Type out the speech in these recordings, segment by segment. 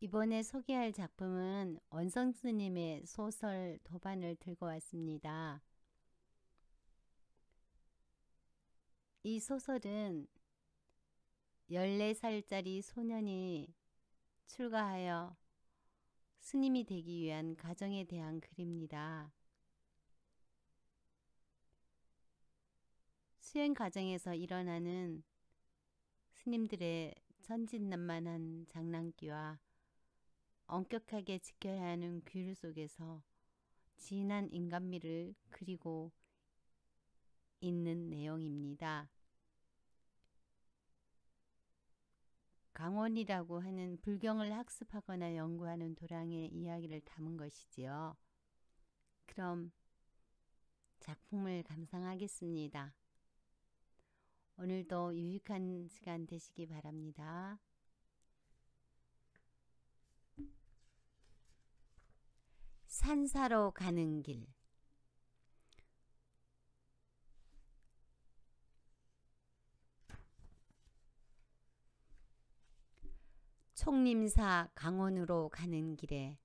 이번에 소개할 작품은 원성 스님의 소설 도반을 들고 왔습니다. 이 소설은 14살짜리 소년이 출가하여 스님이 되기 위한 과정에 대한 글입니다. 수행 과정에서 일어나는 스님들의 천진난만한 장난기와 엄격하게 지켜야 하는 규율 속에서 진한 인간미를 그리고 있는 내용입니다. 강원이라고 하는 불경을 학습하거나 연구하는 도량의 이야기를 담은 것이지요. 그럼 작품을 감상하겠습니다. 오늘도 유익한 시간 되시기 바랍니다. 산사로 가는 길. 총림사 강원으로 가는 길에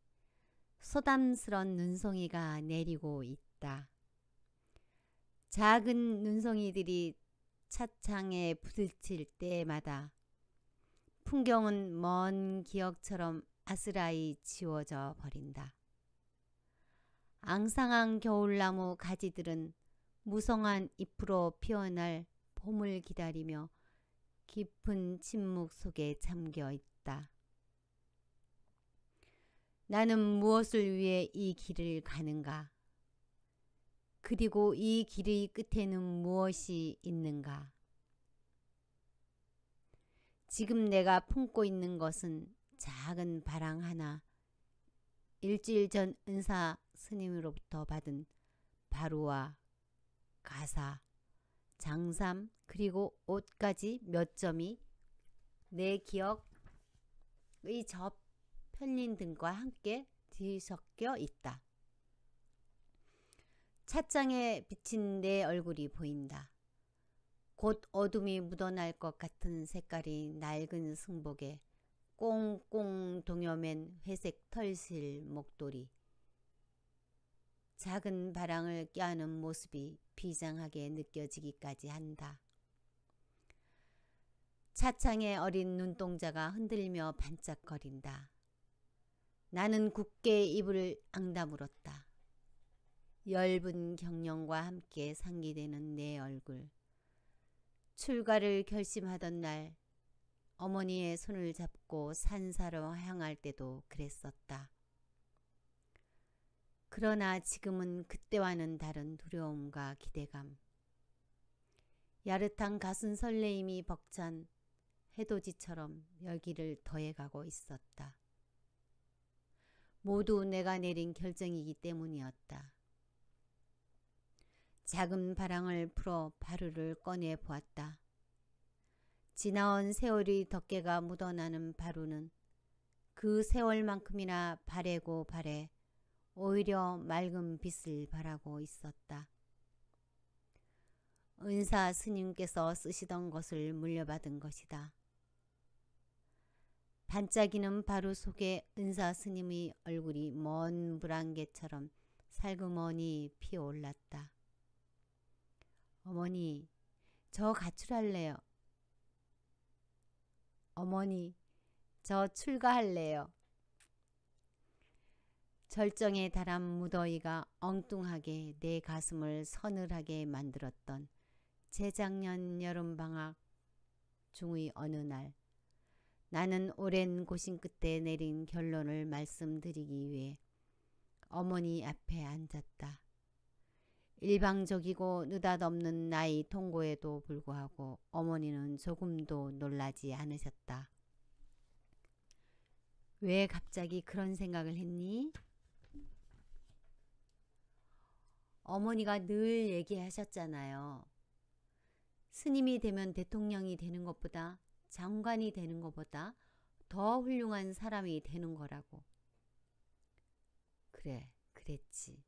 소담스런 눈송이가 내리고 있다. 작은 눈송이들이 차창에 부딪힐 때마다 풍경은 먼 기억처럼 아스라이 지워져 버린다. 앙상한 겨울나무 가지들은 무성한 잎으로 피어날 봄을 기다리며 깊은 침묵 속에 잠겨 있다. 나는 무엇을 위해 이 길을 가는가? 그리고 이 길의 끝에는 무엇이 있는가? 지금 내가 품고 있는 것은 작은 바랑 하나, 일주일 전 은사 스님으로부터 받은 바루와 가사, 장삼 그리고 옷까지 몇 점이 내 기억의 접 편린 등과 함께 뒤섞여 있다. 찻장에 비친 내 얼굴이 보인다. 곧 어둠이 묻어날 것 같은 색깔이 낡은 승복에 꽁꽁 동여맨 회색 털실 목도리. 작은 바랑을 껴안은 모습이 비장하게 느껴지기까지 한다. 차창에 어린 눈동자가 흔들며 반짝거린다. 나는 굳게 입을 앙다물었다. 엷은 경련과 함께 상기되는 내 얼굴. 출가를 결심하던 날 어머니의 손을 잡고 산사로 향할 때도 그랬었다. 그러나 지금은 그때와는 다른 두려움과 기대감. 야릇한 가슴 설레임이 벅찬 해돋이처럼 열기를 더해가고 있었다. 모두 내가 내린 결정이기 때문이었다. 작은 바랑을 풀어 바루를 꺼내 보았다. 지나온 세월의 덮개가 묻어나는 바루는 그 세월만큼이나 바래고 바래 오히려 맑은 빛을 발하고 있었다. 은사 스님께서 쓰시던 것을 물려받은 것이다. 반짝이는 바루 속에 은사 스님의 얼굴이 먼 물안개처럼 살그머니 피어올랐다. 어머니, 저 가출할래요. 어머니, 저 출가할래요. 절정에 달한 무더위가 엉뚱하게 내 가슴을 서늘하게 만들었던 재작년 여름방학 중의 어느 날, 나는 오랜 고심 끝에 내린 결론을 말씀드리기 위해 어머니 앞에 앉았다. 일방적이고 느닷없는 나의 통고에도 불구하고 어머니는 조금도 놀라지 않으셨다. 왜 갑자기 그런 생각을 했니? 어머니가 늘 얘기하셨잖아요. 스님이 되면 대통령이 되는 것보다, 장관이 되는 것보다 더 훌륭한 사람이 되는 거라고. 그래, 그랬지.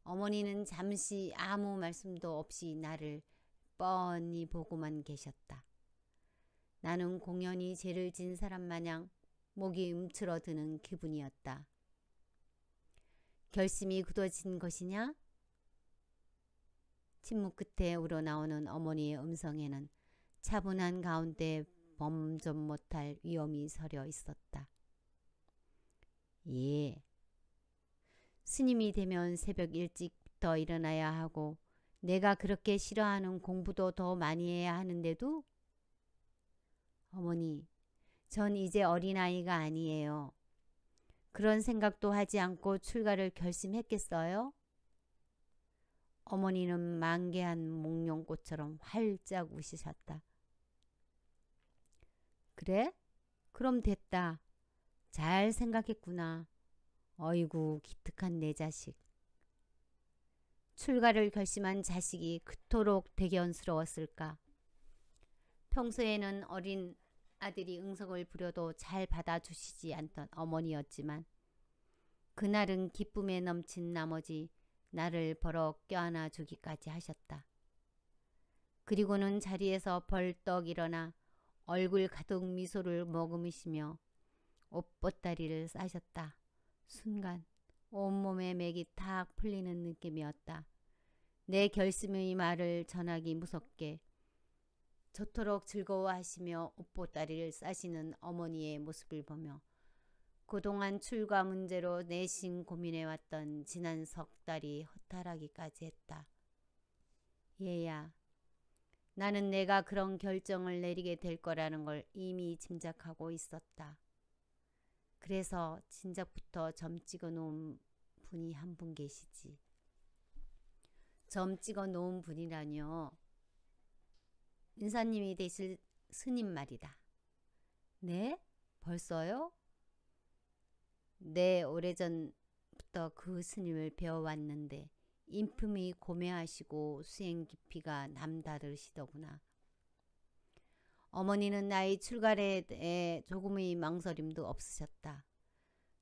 어머니는 잠시 아무 말씀도 없이 나를 뻔히 보고만 계셨다. 나는 공연히 죄를 진 사람 마냥 목이 움츠러드는 기분이었다. 결심이 굳어진 것이냐? 침묵 끝에 우러나오는 어머니의 음성에는 차분한 가운데 범접 못할 위험이 서려 있었다. 예. 스님이 되면 새벽 일찍부터 일어나야 하고 내가 그렇게 싫어하는 공부도 더 많이 해야 하는데도? 어머니, 전 이제 어린아이가 아니에요. 그런 생각도 하지 않고 출가를 결심했겠어요? 어머니는 만개한 목련꽃처럼 활짝 웃으셨다. 그래? 그럼 됐다. 잘 생각했구나. 어이구 기특한 내 자식. 출가를 결심한 자식이 그토록 대견스러웠을까. 평소에는 어린 아들이 응석을 부려도 잘 받아주시지 않던 어머니였지만 그날은 기쁨에 넘친 나머지 나를 버럭 껴안아 주기까지 하셨다. 그리고는 자리에서 벌떡 일어나 얼굴 가득 미소를 머금으시며 옷보따리를 싸셨다. 순간 온몸에 맥이 탁 풀리는 느낌이었다. 내 결심의 말을 전하기 무섭게 저토록 즐거워하시며 옷보따리를 싸시는 어머니의 모습을 보며 그동안 출가 문제로 내심 고민해왔던 지난 석 달이 허탈하기까지 했다. 얘야, 나는 내가 그런 결정을 내리게 될 거라는 걸 이미 짐작하고 있었다. 그래서 진작부터 점 찍어 놓은 분이 한 분 계시지. 점 찍어 놓은 분이라뇨. 인사님이 되실 스님 말이다. 네? 벌써요? 네, 오래전부터 그 스님을 배워왔는데 인품이 고매하시고 수행 깊이가 남다르시더구나. 어머니는 나의 출가에 대해 조금의 망설임도 없으셨다.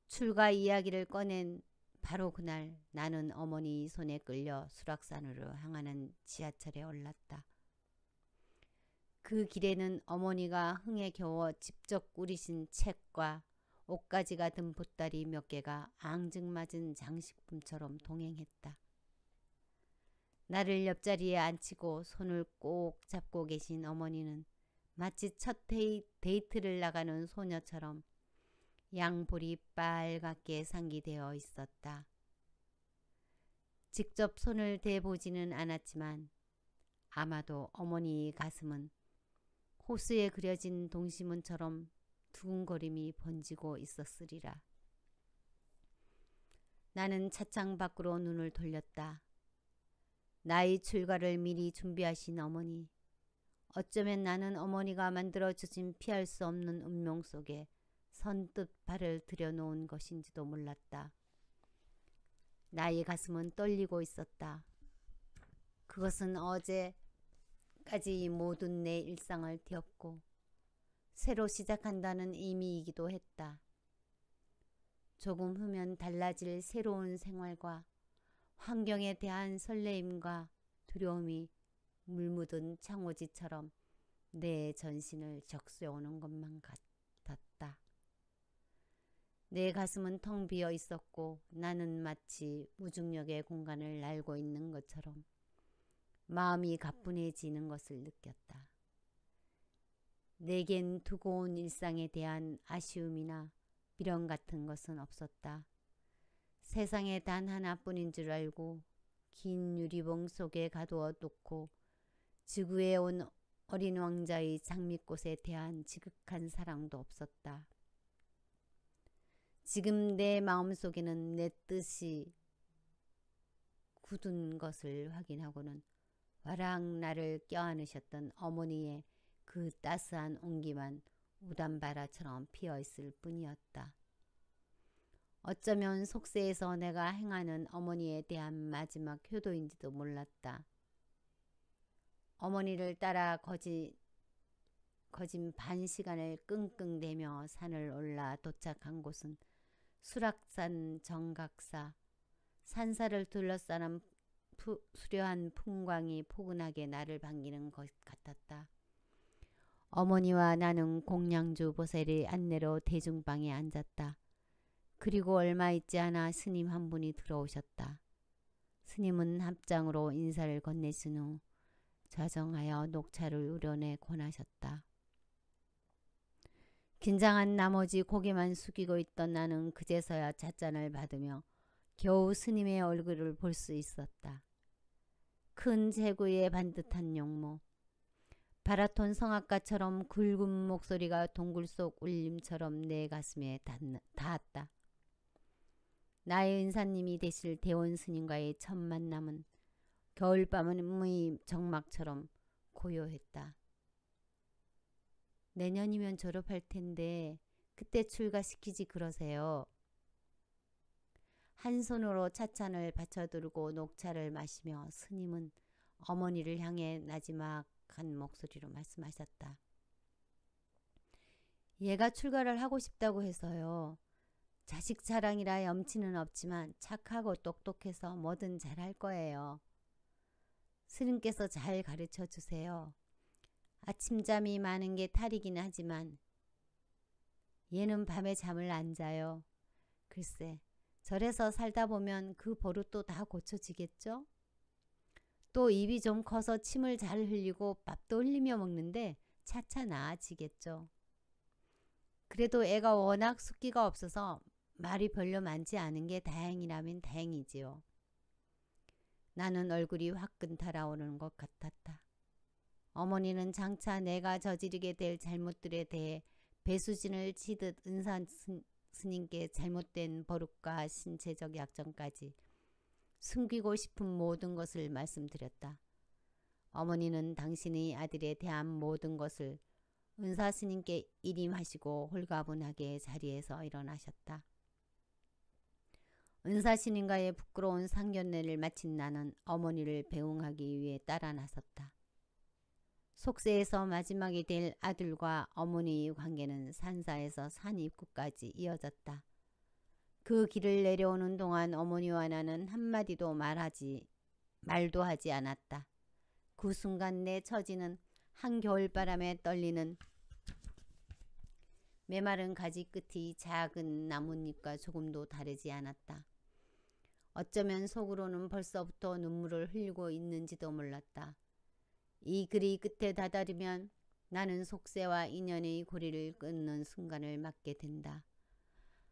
출가 이야기를 꺼낸 바로 그날 나는 어머니 손에 끌려 수락산으로 향하는 지하철에 올랐다. 그 길에는 어머니가 흥에 겨워 직접 꾸리신 책과 옷가지가 든 보따리 몇 개가 앙증맞은 장식품처럼 동행했다. 나를 옆자리에 앉히고 손을 꼭 잡고 계신 어머니는 마치 첫 데이트를 나가는 소녀처럼 양볼이 빨갛게 상기되어 있었다. 직접 손을 대보지는 않았지만 아마도 어머니의 가슴은 호수에 그려진 동심원처럼 두근거림이 번지고 있었으리라. 나는 차창 밖으로 눈을 돌렸다. 나의 출가를 미리 준비하신 어머니. 어쩌면 나는 어머니가 만들어주신 피할 수 없는 운명 속에 선뜻 발을 들여놓은 것인지도 몰랐다. 나의 가슴은 떨리고 있었다. 그것은 어제까지 모든 내 일상을 뒤엎고 새로 시작한다는 의미이기도 했다. 조금 후면 달라질 새로운 생활과 환경에 대한 설레임과 두려움이 물묻은 창호지처럼 내 전신을 적셔오는 것만 같았다. 내 가슴은 텅 비어 있었고 나는 마치 무중력의 공간을 날고 있는 것처럼 마음이 가뿐해지는 것을 느꼈다. 내겐 두고 온 일상에 대한 아쉬움이나 미련 같은 것은 없었다. 세상에 단 하나뿐인 줄 알고 긴 유리봉 속에 가두어 놓고 지구에 온 어린 왕자의 장미꽃에 대한 지극한 사랑도 없었다. 지금 내 마음속에는 내 뜻이 굳은 것을 확인하고는 와락 나를 껴안으셨던 어머니의 그 따스한 온기만 우담바라처럼 피어있을 뿐이었다. 어쩌면 속세에서 내가 행하는 어머니에 대한 마지막 효도인지도 몰랐다. 어머니를 따라 거진 반 시간을 끙끙대며 산을 올라 도착한 곳은 수락산 정각사. 산사를 둘러싸는 수려한 풍광이 포근하게 나를 반기는 것 같았다. 어머니와 나는 공양주 보살의 안내로 대중방에 앉았다. 그리고 얼마 있지 않아 스님 한 분이 들어오셨다. 스님은 합장으로 인사를 건네신 후 좌정하여 녹차를 우려내 권하셨다. 긴장한 나머지 고개만 숙이고 있던 나는 그제서야 찻잔을 받으며 겨우 스님의 얼굴을 볼 수 있었다. 큰 제구의 반듯한 용모, 바라톤 성악가처럼 굵은 목소리가 동굴 속 울림처럼 내 가슴에 닿았다. 나의 은사님이 되실 대원 스님과의 첫 만남은 겨울밤의 정막처럼 고요했다. 내년이면 졸업할 텐데 그때 출가시키지 그러세요. 한 손으로 찻잔을 받쳐들고 녹차를 마시며 스님은 어머니를 향해 나지막한 목소리로 말씀하셨다. 얘가 출가를 하고 싶다고 해서요. 자식 자랑이라 염치는 없지만 착하고 똑똑해서 뭐든 잘할 거예요. 스님께서 잘 가르쳐 주세요. 아침잠이 많은 게 탈이긴 하지만 얘는 밤에 잠을 안 자요. 글쎄, 절에서 살다 보면 그 버릇도 다 고쳐지겠죠? 또 입이 좀 커서 침을 잘 흘리고 밥도 흘리며 먹는데 차차 나아지겠죠. 그래도 애가 워낙 숫기가 없어서 말이 별로 많지 않은 게 다행이라면 다행이지요. 나는 얼굴이 화끈 달아오르는 것 같았다. 어머니는 장차 내가 저지르게 될 잘못들에 대해 배수진을 치듯 은사 스님께 잘못된 버릇과 신체적 약점까지 숨기고 싶은 모든 것을 말씀드렸다. 어머니는 당신의 아들에 대한 모든 것을 은사 스님께 일임하시고 홀가분하게 자리에서 일어나셨다. 은사 스님과의 부끄러운 상견례를 마친 나는 어머니를 배웅하기 위해 따라 나섰다. 속세에서 마지막이 될 아들과 어머니의 관계는 산사에서 산 입구까지 이어졌다. 그 길을 내려오는 동안 어머니와 나는 한마디도 말도 하지 않았다. 그 순간 내 처지는 한겨울바람에 떨리는 메마른 가지 끝이 작은 나뭇잎과 조금도 다르지 않았다. 어쩌면 속으로는 벌써부터 눈물을 흘리고 있는지도 몰랐다. 이 글이 끝에 다다르면 나는 속세와 인연의 고리를 끊는 순간을 맞게 된다.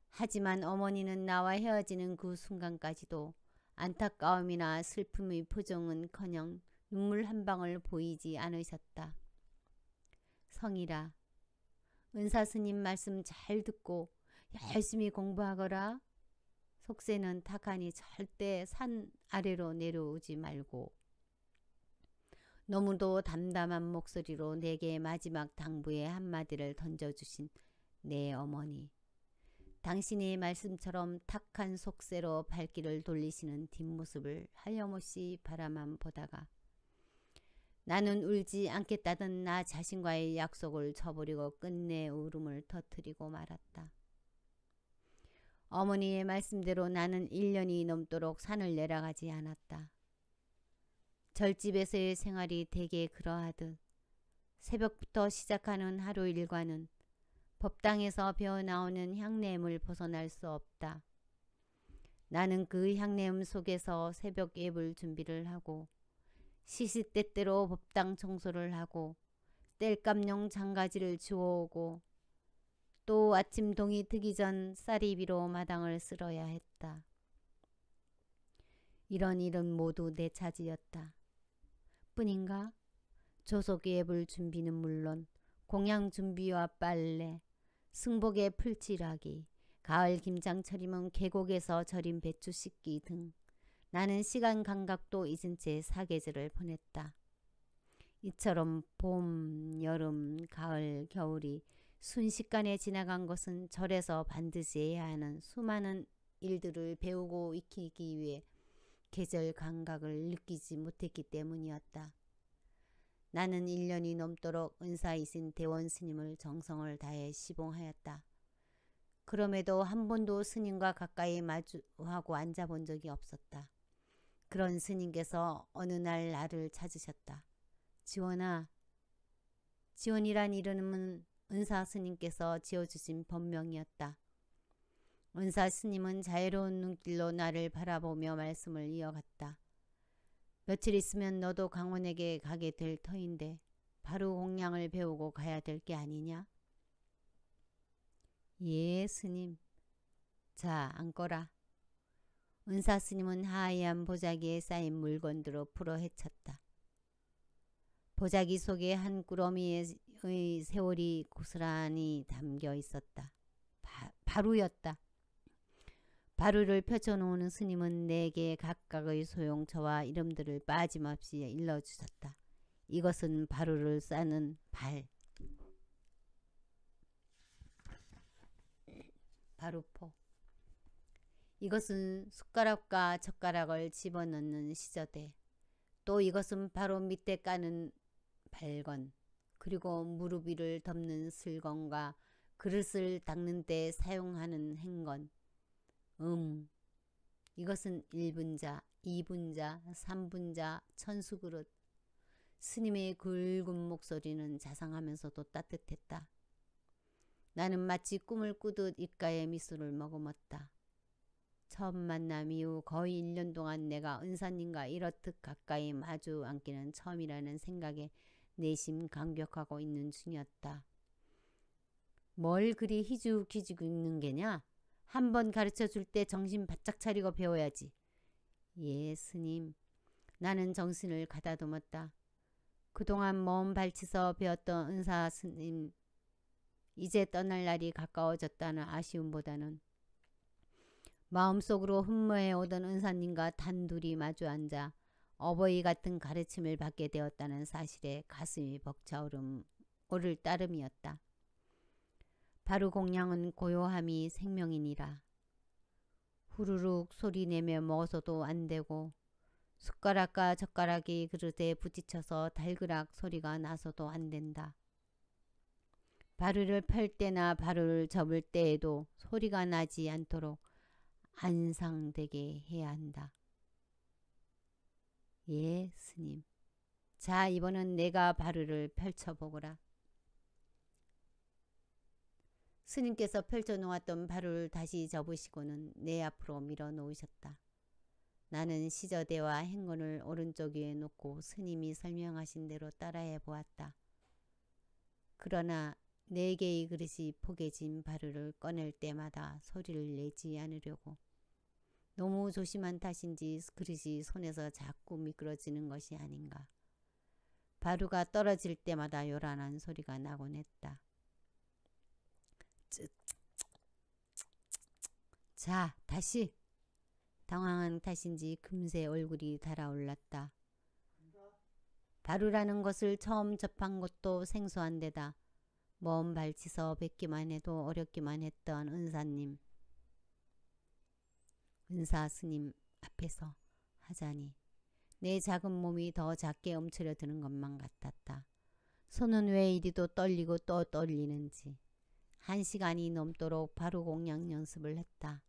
하지만 어머니는 나와 헤어지는 그 순간까지도 안타까움이나 슬픔의 표정은커녕 눈물 한 방울 보이지 않으셨다. 성이라, 은사스님 말씀 잘 듣고 열심히 공부하거라. 속세는 탁하니 절대 산 아래로 내려오지 말고. 너무도 담담한 목소리로 내게 마지막 당부의 한마디를 던져주신 내 어머니. 당신의 말씀처럼 탁한 속세로 발길을 돌리시는 뒷모습을 하염없이 바라만 보다가 나는 울지 않겠다던 나 자신과의 약속을 저버리고 끝내 울음을 터뜨리고 말았다. 어머니의 말씀대로 나는 1년이 넘도록 산을 내려가지 않았다. 절집에서의 생활이 대개 그러하듯 새벽부터 시작하는 하루 일과는 법당에서 배어나오는 향내음을 벗어날 수 없다. 나는 그 향내음 속에서 새벽 예불 준비를 하고 시시때때로 법당 청소를 하고 땔감용 장가지를 주워오고 또 아침 동이 트기 전 쌀이비로 마당을 쓸어야 했다. 이런 일은 모두 내 차지였다. 뿐인가? 조속 예불 준비는 물론 공양 준비와 빨래, 승복의 풀칠하기, 가을 김장 차림은 계곡에서 절인 배추 씻기 등 나는 시간 감각도 잊은 채 사계절을 보냈다. 이처럼 봄, 여름, 가을, 겨울이 순식간에 지나간 것은 절에서 반드시 해야 하는 수많은 일들을 배우고 익히기 위해 계절 감각을 느끼지 못했기 때문이었다. 나는 1년이 넘도록 은사이신 대원 스님을 정성을 다해 시봉하였다. 그럼에도 한 번도 스님과 가까이 마주하고 앉아본 적이 없었다. 그런 스님께서 어느 날 나를 찾으셨다. 지원아, 지원이란 이름은 은사 스님께서 지어주신 법명이었다. 은사 스님은 자애로운 눈길로 나를 바라보며 말씀을 이어갔다. 며칠 있으면 너도 강원에게 가게 될 터인데 바로 공양을 배우고 가야 될 게 아니냐? 예, 스님. 자, 앉거라. 은사 스님은 하얀 보자기에 쌓인 물건들로 풀어 헤쳤다. 보자기 속에 한 꾸러미의 세월이 고스란히 담겨 있었다. 바루였다. 바루를 펼쳐놓은 스님은 4개 각각의 소용처와 이름들을 빠짐없이 일러주셨다. 이것은 바루를 싸는 발. 바루포. 이것은 숟가락과 젓가락을 집어넣는 시저대. 또 이것은 바로 밑에 까는 발건. 그리고 무릎 위를 덮는 슬건과 그릇을 닦는 때 사용하는 행건. 이것은 1분자, 2분자, 3분자, 천수그릇. 스님의 굵은 목소리는 자상하면서도 따뜻했다. 나는 마치 꿈을 꾸듯 입가에 미소를 머금었다. 처음 만남 이후 거의 1년 동안 내가 은사님과 이렇듯 가까이 마주 앉기는 처음이라는 생각에 내심 감격하고 있는 중이었다. 뭘 그리 희죽희죽 읽는 게냐? 한번 가르쳐 줄 때 정신 바짝 차리고 배워야지. 예, 스님. 나는 정신을 가다듬었다. 그동안 먼 발치서 배웠던 은사 스님, 이제 떠날 날이 가까워졌다는 아쉬움보다는 마음속으로 흠모해 오던 은사님과 단둘이 마주 앉아 어버이 같은 가르침을 받게 되었다는 사실에 가슴이 벅차오를 따름이었다. 바로 공양은 고요함이 생명이니라. 후루룩 소리내며 먹어서도 안 되고 숟가락과 젓가락이 그릇에 부딪혀서 달그락 소리가 나서도 안 된다. 바루를 펼 때나 바루를 접을 때에도 소리가 나지 않도록 안상되게 해야 한다. 예, 스님. 자, 이번은 내가 바루를 펼쳐보거라. 스님께서 펼쳐놓았던 바루를 다시 접으시고는 내 앞으로 밀어놓으셨다. 나는 시저대와 행건을 오른쪽 위에 놓고 스님이 설명하신 대로 따라해 보았다. 그러나 4개의 그릇이 포개진 바루를 꺼낼 때마다 소리를 내지 않으려고. 너무 조심한 탓인지 그릇이 손에서 자꾸 미끄러지는 것이 아닌가. 바루가 떨어질 때마다 요란한 소리가 나곤 했다. 자, 다시. 당황한 탓인지 금세 얼굴이 달아올랐다. 바루라는 것을 처음 접한 것도 생소한 데다 먼 발치서 뵙기만 해도 어렵기만 했던 은사님. 은사 스님 앞에서 하자니 내 작은 몸이 더 작게 움츠려드는 것만 같았다. 손은 왜 이리도 떨리고 또 떨리는지. 1시간이 넘도록 바루 공양 연습을 했다.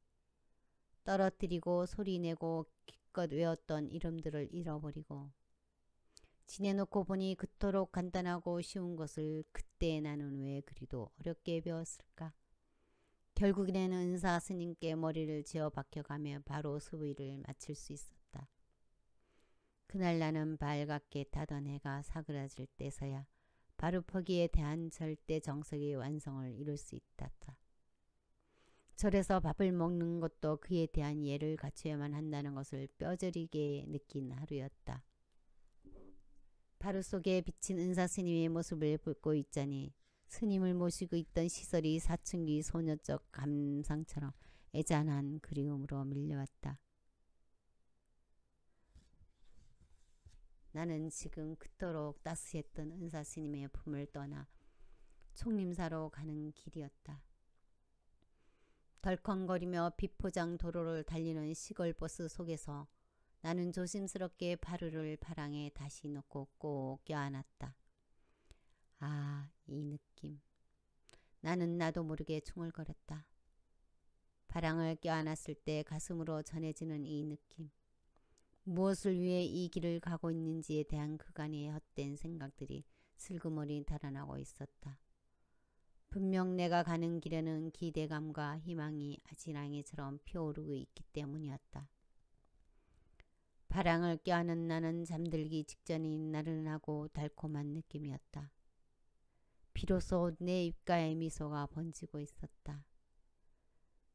떨어뜨리고 소리내고 기껏 외웠던 이름들을 잃어버리고 지내놓고 보니 그토록 간단하고 쉬운 것을 그때 나는 왜 그리도 어렵게 배웠을까. 결국에는 은사 스님께 머리를 지어 박혀가며 바로 수비를 마칠 수 있었다. 그날 나는 발갛게 타던 해가 사그라질 때서야 바루퍼기에 대한 절대 정석의 완성을 이룰 수 있었다. 절에서 밥을 먹는 것도 그에 대한 예를 갖춰야만 한다는 것을 뼈저리게 느낀 하루였다. 바루 속에 비친 은사 스님의 모습을 보고 있자니 스님을 모시고 있던 시설이 사춘기 소녀적 감상처럼 애잔한 그리움으로 밀려왔다. 나는 지금 그토록 따스했던 은사 스님의 품을 떠나 총림사로 가는 길이었다. 덜컹거리며 비포장 도로를 달리는 시골버스 속에서 나는 조심스럽게 바루를 바랑에 다시 놓고 꼭 껴안았다. 아, 이 느낌. 나는 나도 모르게 중얼거렸다. 바랑을 껴안았을 때 가슴으로 전해지는 이 느낌. 무엇을 위해 이 길을 가고 있는지에 대한 그간의 헛된 생각들이 슬그머니 달아나고 있었다. 분명 내가 가는 길에는 기대감과 희망이 아지랑이처럼 피어오르고 있기 때문이었다. 바람을 껴안은 나는 잠들기 직전이 나른하고 달콤한 느낌이었다. 비로소 내 입가에 미소가 번지고 있었다.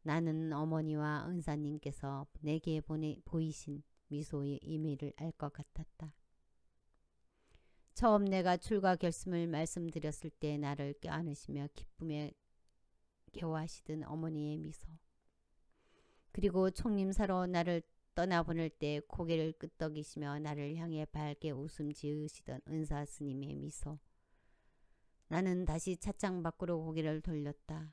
나는 어머니와 은사님께서 내게 보이신 미소의 의미를 알 것 같았다. 처음 내가 출가 결심을 말씀드렸을 때 나를 껴안으시며 기쁨에 겨워하시던 어머니의 미소, 그리고 총림사로 나를 떠나보낼 때 고개를 끄덕이시며 나를 향해 밝게 웃음 지으시던 은사 스님의 미소. 나는 다시 찻장 밖으로 고개를 돌렸다.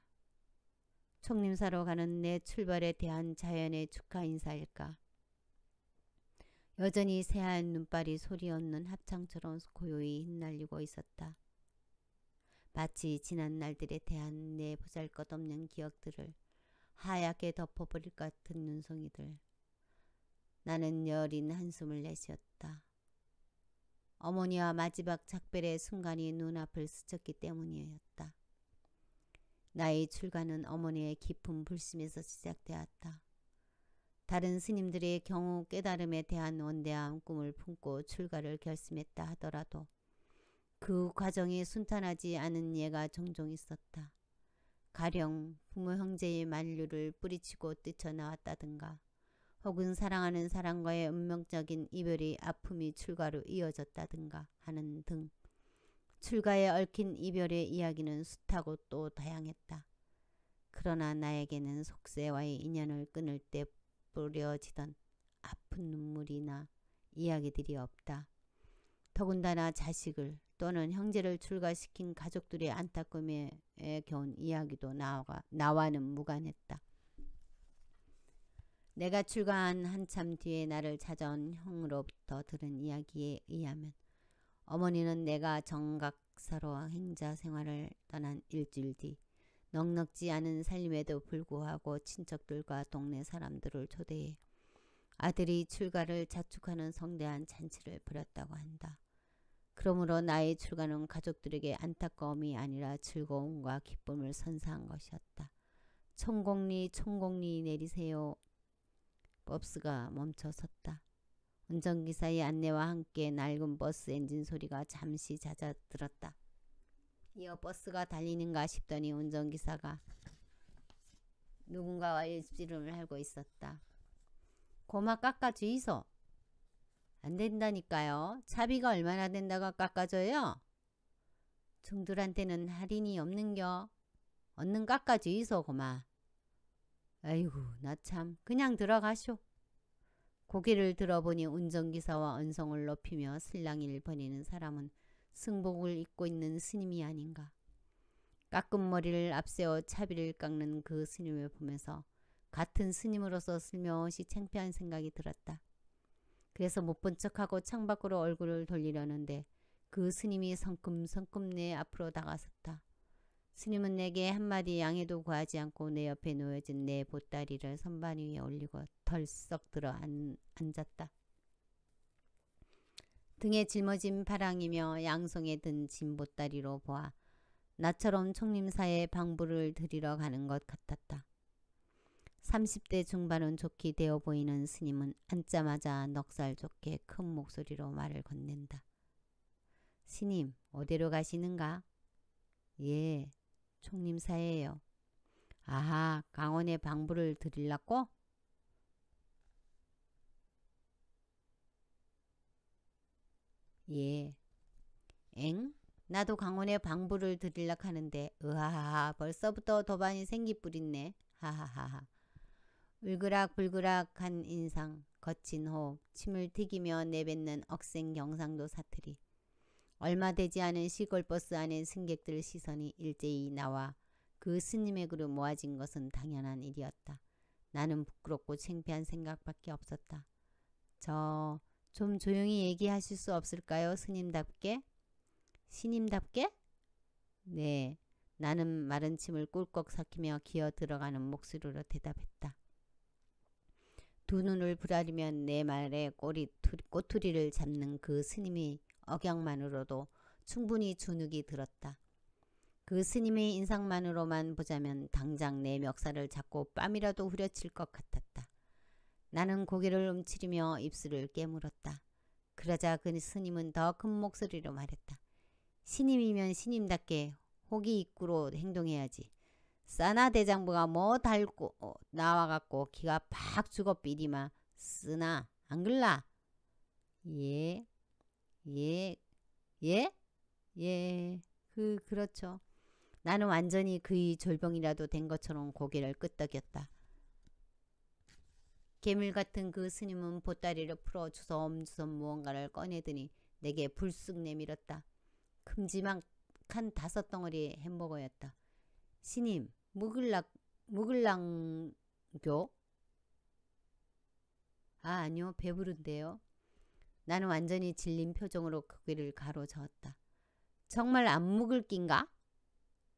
총림사로 가는 내 출발에 대한 자연의 축하 인사일까? 여전히 새하얀 눈발이 소리 없는 합창처럼 고요히 흩날리고 있었다. 마치 지난 날들에 대한 내 보잘것없는 기억들을 하얗게 덮어버릴 것 같은 눈송이들. 나는 여린 한숨을 내쉬었다. 어머니와 마지막 작별의 순간이 눈앞을 스쳤기 때문이었다. 나의 출가는 어머니의 깊은 불심에서 시작되었다. 다른 스님들의 경우 깨달음에 대한 원대한 꿈을 품고 출가를 결심했다 하더라도 그 과정이 순탄하지 않은 예가 종종 있었다. 가령 부모 형제의 만류를 뿌리치고 뛰쳐나왔다든가, 혹은 사랑하는 사람과의 운명적인 이별의 아픔이 출가로 이어졌다든가 하는 등 출가에 얽힌 이별의 이야기는 숱하고 또 다양했다. 그러나 나에게는 속세와의 인연을 끊을 때 뿌려지던 아픈 눈물이나 이야기들이 없다. 더군다나 자식을 또는 형제를 출가시킨 가족들의 안타까움에 겨운 이야기도 나와는 무관했다. 내가 출가한 한참 뒤에 나를 찾아온 형으로부터 들은 이야기에 의하면 어머니는 내가 정각사로 행자 생활을 떠난 일주일 뒤 넉넉지 않은 살림에도 불구하고 친척들과 동네 사람들을 초대해 아들이 출가를 자축하는 성대한 잔치를 벌였다고 한다. 그러므로 나의 출가는 가족들에게 안타까움이 아니라 즐거움과 기쁨을 선사한 것이었다. 총공리 내리세요. 버스가 멈춰 섰다. 운전기사의 안내와 함께 낡은 버스 엔진 소리가 잠시 잦아들었다. 이어 버스가 달리는가 싶더니 운전기사가 누군가와의 입씨름을 하고 있었다. 고마 깎아주이소. 안 된다니까요. 차비가 얼마나 된다고 깎아줘요? 중들한테는 할인이 없는겨. 얼른 깎아주이소 고마. 아이고 나 참 그냥 들어가쇼. 고개를 들어보니 운전기사와 언성을 높이며 슬랑이를 벌이는 사람은 승복을 입고 있는 스님이 아닌가. 깎은 머리를 앞세워 차비를 깎는 그 스님을 보면서 같은 스님으로서 슬며시 창피한 생각이 들었다. 그래서 못 본 척하고 창밖으로 얼굴을 돌리려는데 그 스님이 성큼성큼 내 앞으로 다가섰다. 스님은 내게 한마디 양해도 구하지 않고 내 옆에 놓여진 내 보따리를 선반 위에 올리고 덜썩 들어 앉았다. 등에 짊어진 파랑이며 양손에 든 짐 보따리로 보아 나처럼 총림사에 방부를 드리러 가는 것 같았다. 30대 중반은 좋게 되어 보이는 스님은 앉자마자 넉살 좋게 큰 목소리로 말을 건넨다. 스님, 어디로 가시는가? 예, 총림사예요. 아하, 강원에 방부를 드리려고? 예. 엥? 나도 강원에 방부를 드리려고 하는데 으하하하 벌써부터 도반이 생기뿌렸네. 하하하하. 울그락불그락한 인상, 거친 호흡, 침을 튀기며 내뱉는 억센 경상도 사투리. 얼마 되지 않은 시골버스 안의 승객들 시선이 일제히 나와 그 스님에게로 모아진 것은 당연한 일이었다. 나는 부끄럽고 창피한 생각밖에 없었다. 좀 조용히 얘기하실 수 없을까요? 스님답게? 신임답게? 네. 나는 마른 침을 꿀꺽 삭히며 기어 들어가는 목소리로 대답했다. 두 눈을 부라리면 내 말에 꼬투리를 잡는 그 스님의 억양만으로도 충분히 주눅이 들었다. 그 스님의 인상만으로만 보자면 당장 내 멱살을 잡고 뺨이라도 후려칠 것 같았다. 나는 고개를 움츠리며 입술을 깨물었다. 그러자 그 스님은 더 큰 목소리로 말했다. 신임이면 신임답게 호기 입구로 행동해야지. 싸나 대장부가 뭐 달고 나와갖고 기가 팍 죽어 삐리마 쓰나 안 글라? 예, 예, 예, 예. 그렇죠. 나는 완전히 그의 졸병이라도 된 것처럼 고개를 끄덕였다. 괴물 같은 그 스님은 보따리를 풀어 주섬주섬 무언가를 꺼내더니 내게 불쑥 내밀었다. 큼지막한 5덩어리의 햄버거였다. 스님, 묵을랑교? 아니요, 배부른데요. 나는 완전히 질린 표정으로 고개를 가로저었다. 정말 안 묵을 낀가?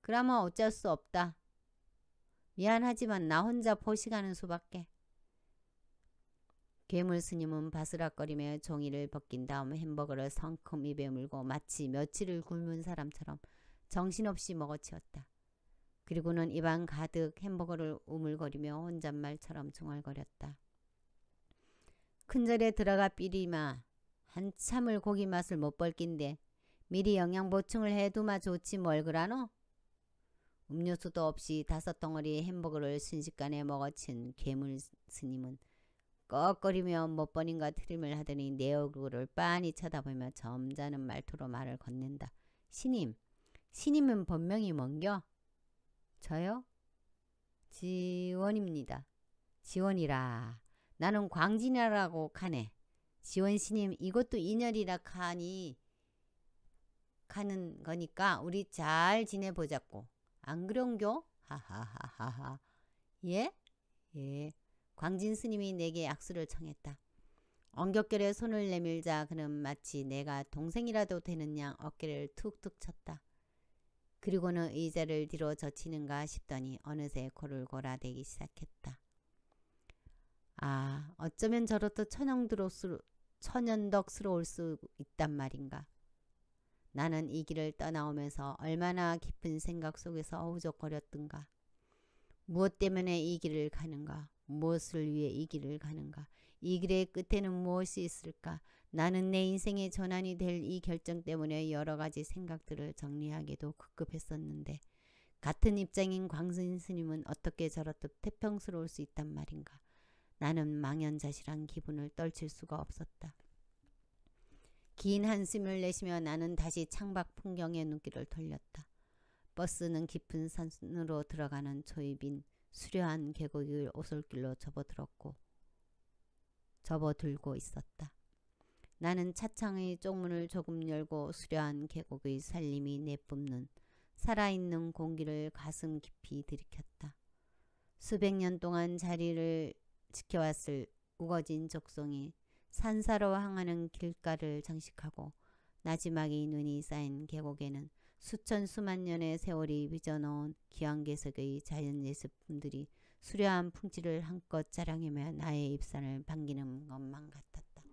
그러면 어쩔 수 없다. 미안하지만 나 혼자 포식하는 수밖에. 괴물 스님은 바스락거리며 종이를 벗긴 다음 햄버거를 성큼 입에 물고 마치 며칠을 굶은 사람처럼 정신없이 먹어치웠다. 그리고는 입안 가득 햄버거를 우물거리며 혼잣말처럼 중얼거렸다. 큰절에 들어가 삐리마 한참을 고기 맛을 못 볼 낀데 미리 영양 보충을 해두마 좋지 뭘 그라노? 음료수도 없이 5덩어리 햄버거를 순식간에 먹어친 괴물 스님은 꺽거리며 몇 번인가 트림을 하더니 내 얼굴을 빤히 쳐다보며 점잖은 말투로 말을 건넨다. 신임은 본명이 뭔겨? 저요? 지원입니다. 지원이라. 나는 광진이라고 카네. 지원스님 이것도 인연이라 카니 가는 거니까 우리 잘 지내보자고. 안 그런겨? 하하하하하. 예? 예. 광진 스님이 내게 악수를 청했다. 엉겹결에 손을 내밀자 그는 마치 내가 동생이라도 되는 양 어깨를 툭툭 쳤다. 그리고는 의자를 뒤로 젖히는가 싶더니 어느새 코를 골아대기 시작했다. 아, 어쩌면 저렇게 천연덕스러울 수 있단 말인가. 나는 이 길을 떠나오면서 얼마나 깊은 생각 속에서 어우적거렸던가. 무엇 때문에 이 길을 가는가? 무엇을 위해 이 길을 가는가? 이 길의 끝에는 무엇이 있을까? 나는 내 인생의 전환이 될 이 결정 때문에 여러 가지 생각들을 정리하기도 급급했었는데 같은 입장인 광진 스님은 어떻게 저렇듯 태평스러울 수 있단 말인가? 나는 망연자실한 기분을 떨칠 수가 없었다. 긴 한숨을 내쉬며 나는 다시 창밖 풍경에 눈길을 돌렸다. 버스는 깊은 산으로 들어가는 초입인 수려한 계곡을 오솔길로 접어들고 있었다. 나는 차창의 쪽문을 조금 열고 수려한 계곡의 살림이 내뿜는 살아있는 공기를 가슴 깊이 들이켰다. 수백 년 동안 자리를 지켜왔을 우거진 족송이 산사로 향하는 길가를 장식하고 나지막이 눈이 쌓인 계곡에는 수천 수만 년의 세월이 빚어놓은 기왕괴석의 자연예술품들이 수려한 풍지를 한껏 자랑하며 나의 입산을 반기는 것만 같았다.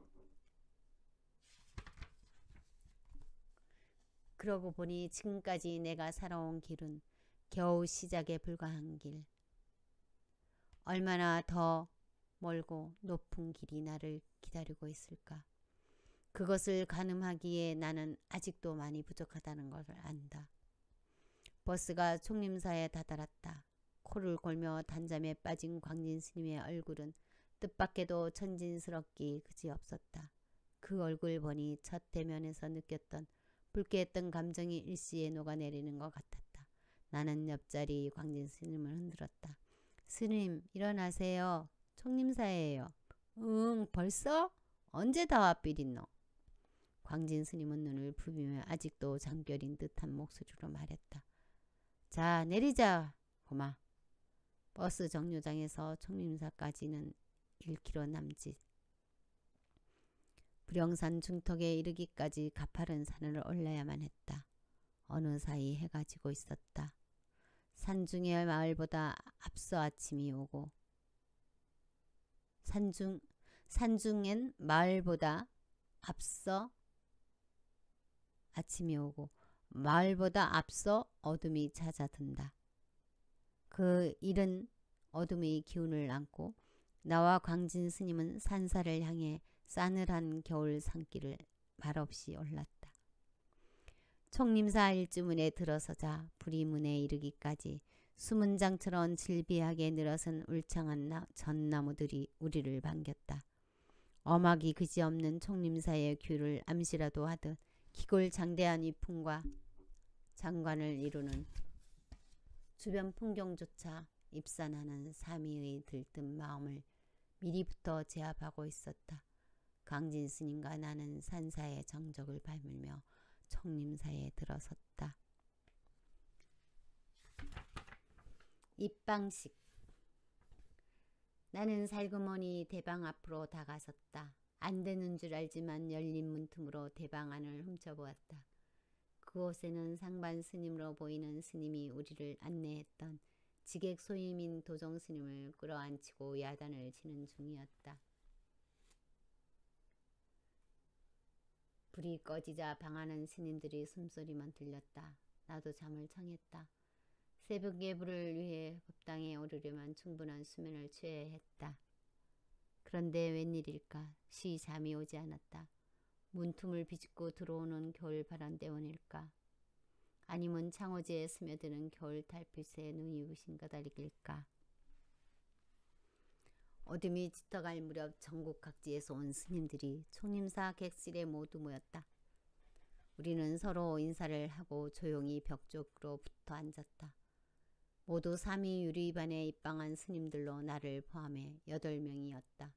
그러고 보니 지금까지 내가 살아온 길은 겨우 시작에 불과한 길. 얼마나 더 멀고 높은 길이 나를 기다리고 있을까. 그것을 가늠하기에 나는 아직도 많이 부족하다는 것을 안다. 버스가 총림사에 다다랐다. 코를 골며 단잠에 빠진 광진 스님의 얼굴은 뜻밖에도 천진스럽기 그지없었다. 그 얼굴 보니 첫 대면에서 느꼈던 불쾌했던 감정이 일시에 녹아내리는 것 같았다. 나는 옆자리 광진 스님을 흔들었다. 스님 일어나세요. 총림사예요. 응 벌써? 언제 다 와 삐린노? 광진 스님은 눈을 부비며 아직도 잠결인 듯한 목소리로 말했다. 자 내리자 고마. 버스 정류장에서 총림사까지는 1km 남짓. 불영산 중턱에 이르기까지 가파른 산을 올라야만 했다. 어느 사이 해가 지고 있었다. 산중의 마을보다 앞서 아침이 오고 산중엔 마을보다 앞서 아침이 오고 마을보다 앞서 어둠이 찾아든다. 그 이른 어둠의 기운을 안고 나와 광진 스님은 산사를 향해 싸늘한 겨울 산길을 말없이 올랐다. 총림사 일주문에 들어서자 불이문에 이르기까지 수문장처럼 질비하게 늘어선 울창한 전나무들이 우리를 반겼다. 엄하기 그지없는 총림사의 규를 암시라도 하듯 기골장대한 위풍과 장관을 이루는 주변 풍경조차 입산하는 사미의 들뜬 마음을 미리부터 제압하고 있었다. 광진 스님과 나는 산사의 정적을 밟으며 총림사에 들어섰다. 입방식. 나는 살그머니 대방 앞으로 다가섰다. 안 되는 줄 알지만 열린 문틈으로 대방 안을 훔쳐보았다. 그곳에는 상반 스님으로 보이는 스님이 우리를 안내했던 지객 소임인 도정 스님을 끌어안치고 야단을 치는 중이었다. 불이 꺼지자 방하는 스님들이 숨소리만 들렸다. 나도 잠을 청했다. 새벽 예불을 위해 법당에 오르려면 충분한 수면을 취해야 했다. 그런데 웬일일까? 쉬 잠이 오지 않았다. 문틈을 비집고 들어오는 겨울 바람 때문일까? 아니면 창호지에 스며드는 겨울 달빛에 눈이 부신 까닭일까? 어둠이 짙어갈 무렵 전국 각지에서 온 스님들이 총림사 객실에 모두 모였다. 우리는 서로 인사를 하고 조용히 벽 쪽으로 붙어 앉았다. 모두 삼위유리반에 입방한 스님들로 나를 포함해 8명이었다.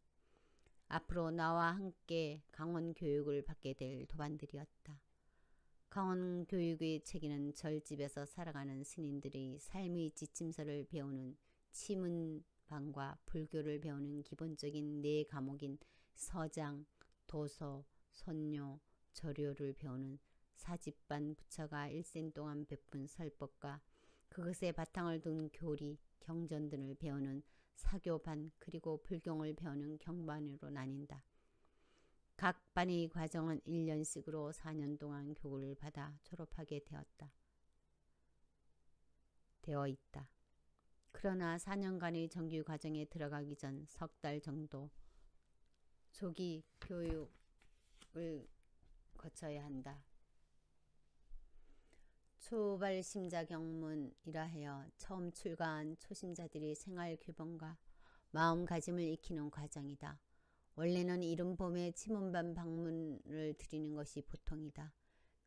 앞으로 나와 함께 강원 교육을 받게 될 도반들이었다. 강원 교육의 체계는 절집에서 살아가는 스님들의 삶의 지침서를 배우는 치문방과 불교를 배우는 기본적인 4과목인 서장, 도서, 선료, 절효를 배우는 사집반 부처가 일생 동안 베푼 설법과 그것에 바탕을 둔 교리, 경전 등을 배우는 사교반 그리고 불경을 배우는 경반으로 나뉜다. 각 반의 과정은 1년씩으로 4년 동안 교육을 받아 졸업하게 되어 있다. 그러나 4년간의 정규 과정에 들어가기 전 석 달 정도 조기 교육을 거쳐야 한다. 초발심자경문이라 하여 처음 출가한 초심자들이 생활 규범과 마음가짐을 익히는 과정이다. 원래는 이른 봄에 치문반 방문을 드리는 것이 보통이다.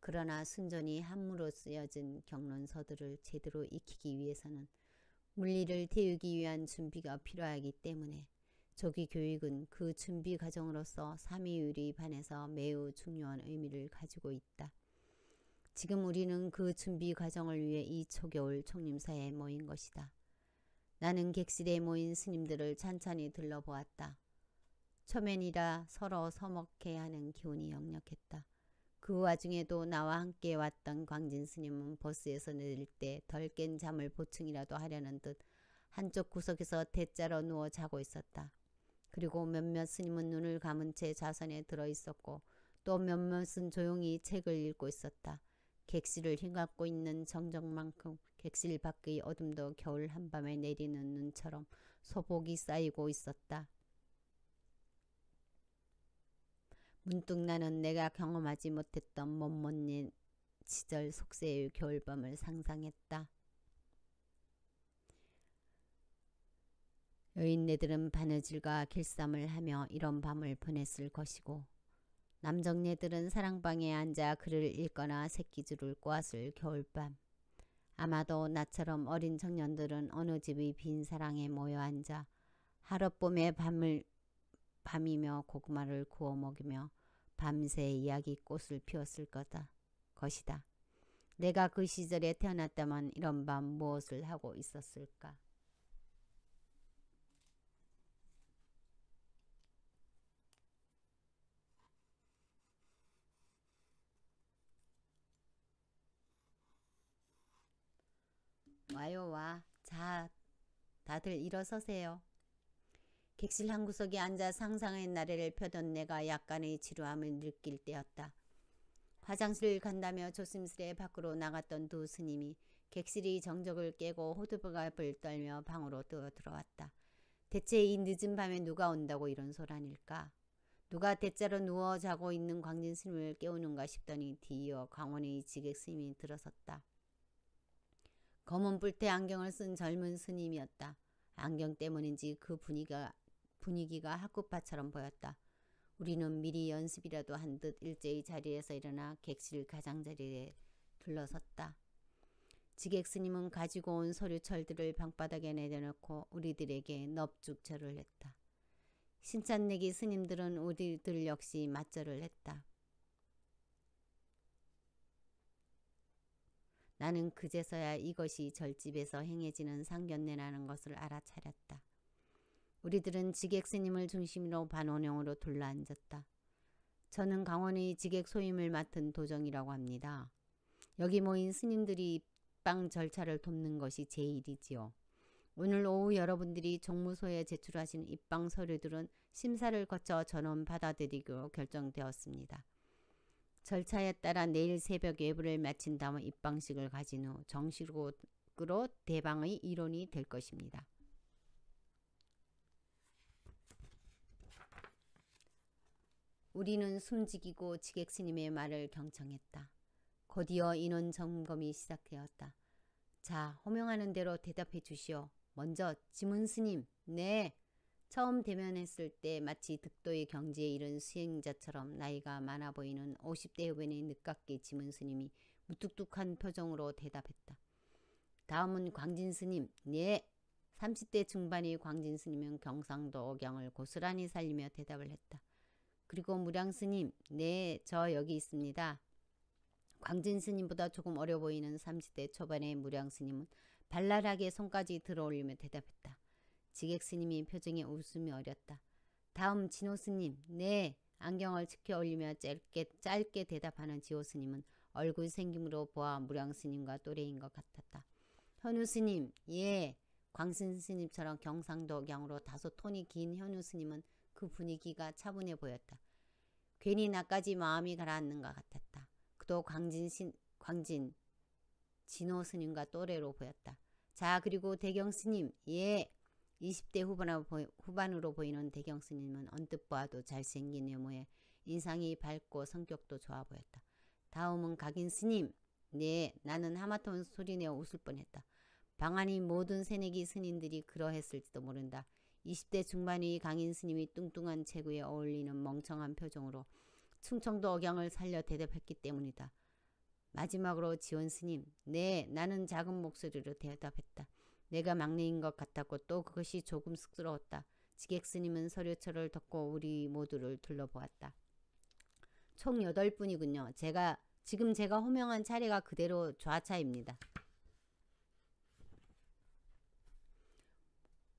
그러나 순전히 한무로 쓰여진 경론서들을 제대로 익히기 위해서는 물리를 태우기 위한 준비가 필요하기 때문에 조기 교육은 그 준비 과정으로서 삼위유리 반에서 매우 중요한 의미를 가지고 있다. 지금 우리는 그 준비 과정을 위해 이 초겨울 총림사에 모인 것이다. 나는 객실에 모인 스님들을 찬찬히 들러보았다. 초면이라 서로 서먹해야 하는 기운이 역력했다. 그 와중에도 나와 함께 왔던 광진 스님은 버스에서 내릴 때 덜 깬 잠을 보충이라도 하려는 듯 한쪽 구석에서 대자로 누워 자고 있었다. 그리고 몇몇 스님은 눈을 감은 채 좌선에 들어있었고 또 몇몇은 조용히 책을 읽고 있었다. 객실을 휘감고 있는 정적만큼 객실 밖의 어둠도 겨울 한밤에 내리는 눈처럼 소복이 쌓이고 있었다. 문득 나는 내가 경험하지 못했던 먼 옛 시절 속세의 겨울밤을 상상했다. 여인네들은 바느질과 길쌈을 하며 이런 밤을 보냈을 것이고 남정네들은 사랑방에 앉아 글을 읽거나 새끼줄을 꼬았을 겨울밤. 아마도 나처럼 어린 청년들은 어느 집의 빈 사랑에 모여 앉아 하룻봄의 밤이며 고구마를 구워 먹으며 밤새 이야기꽃을 피웠을 것이다. 내가 그 시절에 태어났다면 이런 밤 무엇을 하고 있었을까? 와요 와. 자, 다들 일어서세요. 객실 한 구석에 앉아 상상의 나래를 펴던 내가 약간의 지루함을 느낄 때였다. 화장실 간다며 조심스레 밖으로 나갔던 두 스님이 객실이 정적을 깨고 호들갑을 떨며 방으로 들어왔다. 대체 이 늦은 밤에 누가 온다고 이런 소란일까? 누가 대자로 누워 자고 있는 광진 스님을 깨우는가 싶더니 뒤이어 광원의 지객 스님이 들어섰다. 검은 뿔테 안경을 쓴 젊은 스님이었다. 안경 때문인지 그 분위기가 학구파처럼 보였다. 우리는 미리 연습이라도 한 듯 일제히 자리에서 일어나 객실 가장자리에 둘러섰다. 지객 스님은 가지고 온 서류철들을 방바닥에 내려놓고 우리들에게 넙죽절을 했다. 신찬내기 스님들은 우리들 역시 맞절을 했다. 나는 그제서야 이것이 절집에서 행해지는 상견례라는 것을 알아차렸다. 우리들은 지객 스님을 중심으로 반원형으로 둘러앉았다. 저는 강원의 지객 소임을 맡은 도정이라고 합니다. 여기 모인 스님들이 입방 절차를 돕는 것이 제 일이지요. 오늘 오후 여러분들이 종무소에 제출하신 입방 서류들은 심사를 거쳐 전원 받아들이기로 결정되었습니다. 절차에 따라 내일 새벽 예불을 마친 다음 입방식을 가진 후 정식으로 대방의 일원이 될 것입니다. 우리는 숨지기고 지객 스님의 말을 경청했다. 곧이어 인원 점검이 시작되었다. 자, 호명하는 대로 대답해 주시오. 먼저 지문 스님. 네. 처음 대면했을 때 마치 득도의 경지에 이른 수행자처럼 나이가 많아 보이는 50대 후반의 늦깎이 지문 스님이 무뚝뚝한 표정으로 대답했다. 다음은 광진 스님. 네. 30대 중반의 광진 스님은 경상도 억양을 고스란히 살리며 대답을 했다. 그리고 무량 스님. 네, 저 여기 있습니다. 광진 스님보다 조금 어려 보이는 30대 초반의 무량 스님은 발랄하게 손까지 들어올리며 대답했다. 지객 스님이 표정에 웃음이 어렸다. 다음 진호 스님. 네. 안경을 치켜 올리며 짧게 대답하는 지호 스님은 얼굴 생김으로 보아 무량 스님과 또래인 것 같았다. 현우 스님. 예. 광신 스님처럼 경상도 억양으로 다소 톤이 긴 현우 스님은 그 분위기가 차분해 보였다. 괜히 나까지 마음이 가라앉는 것 같았다. 그도 진호 스님과 또래로 보였다. 자, 그리고 대경 스님. 예. 20대 후반으로 보이는 대경 스님은 언뜻 보아도 잘생긴 외모에 인상이 밝고 성격도 좋아 보였다. 다음은 각인 스님. 네, 나는 하마터면 소리내어 웃을 뻔했다. 방안이 모든 새내기 스님들이 그러했을지도 모른다. 20대 중반의 강인 스님이 뚱뚱한 체구에 어울리는 멍청한 표정으로 충청도 억양을 살려 대답했기 때문이다. 마지막으로 지원 스님. 네, 나는 작은 목소리로 대답했다. 내가 막내인 것 같았고 또 그것이 조금 쑥스러웠다. 지객 스님은 서류철을 덮고 우리 모두를 둘러보았다. 총 8분이군요. 지금 제가 호명한 차례가 그대로 좌차입니다.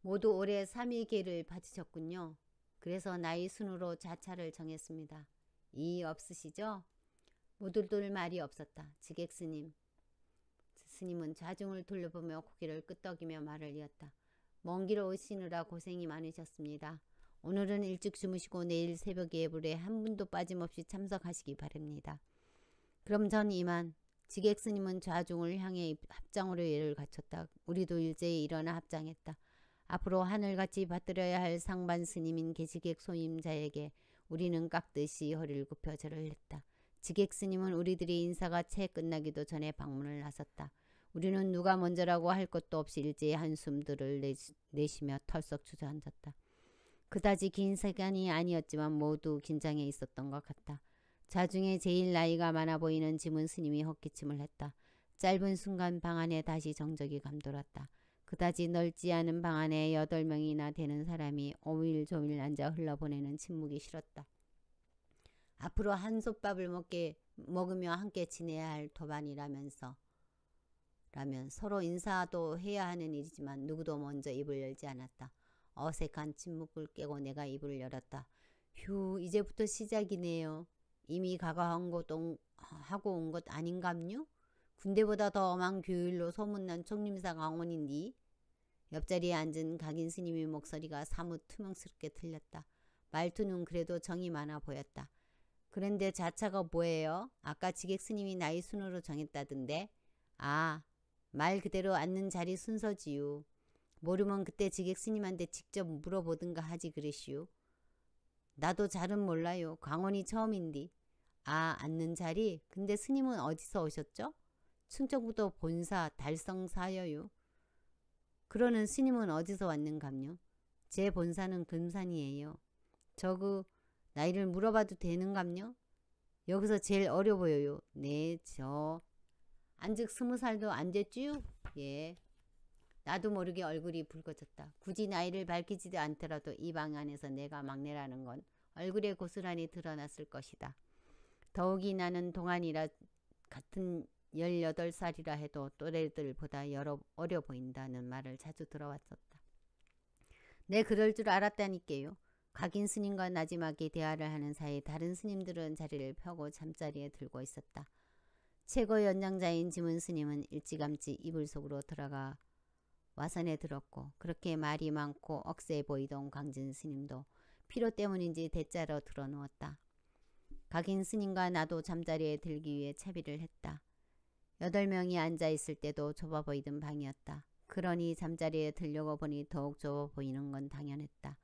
모두 올해 3위계를 받으셨군요. 그래서 나이 순으로 좌차를 정했습니다. 이의 없으시죠? 모두들 말이 없었다. 지객 스님은 좌중을 돌려보며 고개를 끄덕이며 말을 이었다. 먼 길 오시느라 고생이 많으셨습니다. 오늘은 일찍 주무시고 내일 새벽 예불에 한 분도 빠짐없이 참석하시기 바랍니다. 그럼 전 이만. 지객 스님은 좌중을 향해 합장으로 예를 갖췄다. 우리도 일제히 일어나 합장했다. 앞으로 하늘같이 받들어야 할 상반 스님인 계지객 소임자에게 우리는 깍듯이 허리를 굽혀 절을 했다. 지객 스님은 우리들의 인사가 채 끝나기도 전에 방문을 나섰다. 우리는 누가 먼저라고 할 것도 없이 일제히 한숨들을 내쉬며 털썩 주저앉았다. 그다지 긴 시간이 아니었지만 모두 긴장해 있었던 것 같다. 자중에 제일 나이가 많아 보이는 지문 스님이 헛기침을 했다. 짧은 순간 방 안에 다시 정적이 감돌았다. 그다지 넓지 않은 방 안에 8명이나 되는 사람이 오밀조밀 앉아 흘러보내는 침묵이 싫었다. 앞으로 한솥밥을 먹으며 함께 지내야 할 도반이라면 서로 인사도 해야 하는 일이지만 누구도 먼저 입을 열지 않았다. 어색한 침묵을 깨고 내가 입을 열었다. 휴, 이제부터 시작이네요. 이미 각오하고 온 것 아닌감요? 군대보다 더 엄한 규율로 소문난 총림사 강원인디. 옆자리에 앉은 각인 스님의 목소리가 사뭇 투명스럽게 들렸다. 말투는 그래도 정이 많아 보였다. 그런데 자차가 뭐예요? 아까 지객 스님이 나이 순으로 정했다던데. 아, 말 그대로 앉는 자리 순서지요. 모르면 그때 지객 스님한테 직접 물어보든가 하지 그러시오. 나도 잘은 몰라요. 광원이 처음인디. 아, 앉는 자리? 근데 스님은 어디서 오셨죠? 충청북도 본사 달성사여요. 그러는 스님은 어디서 왔는감요? 제 본사는 금산이에요. 저그 나이를 물어봐도 되는감요? 여기서 제일 어려 보여요. 네, 안즉 20살도 안 됐쥬? 예. 나도 모르게 얼굴이 붉어졌다. 굳이 나이를 밝히지도 않더라도 이 방 안에서 내가 막내라는 건 얼굴에 고스란히 드러났을 것이다. 더욱이 나는 동안이라 같은 18살이라 해도 또래들보다 어려 보인다는 말을 자주 들어왔었다. 내 그럴 줄 알았다니까요. 각인 스님과 나지막이 대화를 하는 사이 다른 스님들은 자리를 펴고 잠자리에 들고 있었다. 최고 연장자인 지문 스님은 일찌감치 이불 속으로 들어가 와선에 들었고 그렇게 말이 많고 억세 보이던 광진 스님도 피로 때문인지 대자로 들어누웠다. 각인 스님과 나도 잠자리에 들기 위해 채비를 했다. 8명이 앉아있을 때도 좁아 보이던 방이었다. 그러니 잠자리에 들려고 보니 더욱 좁아 보이는 건 당연했다.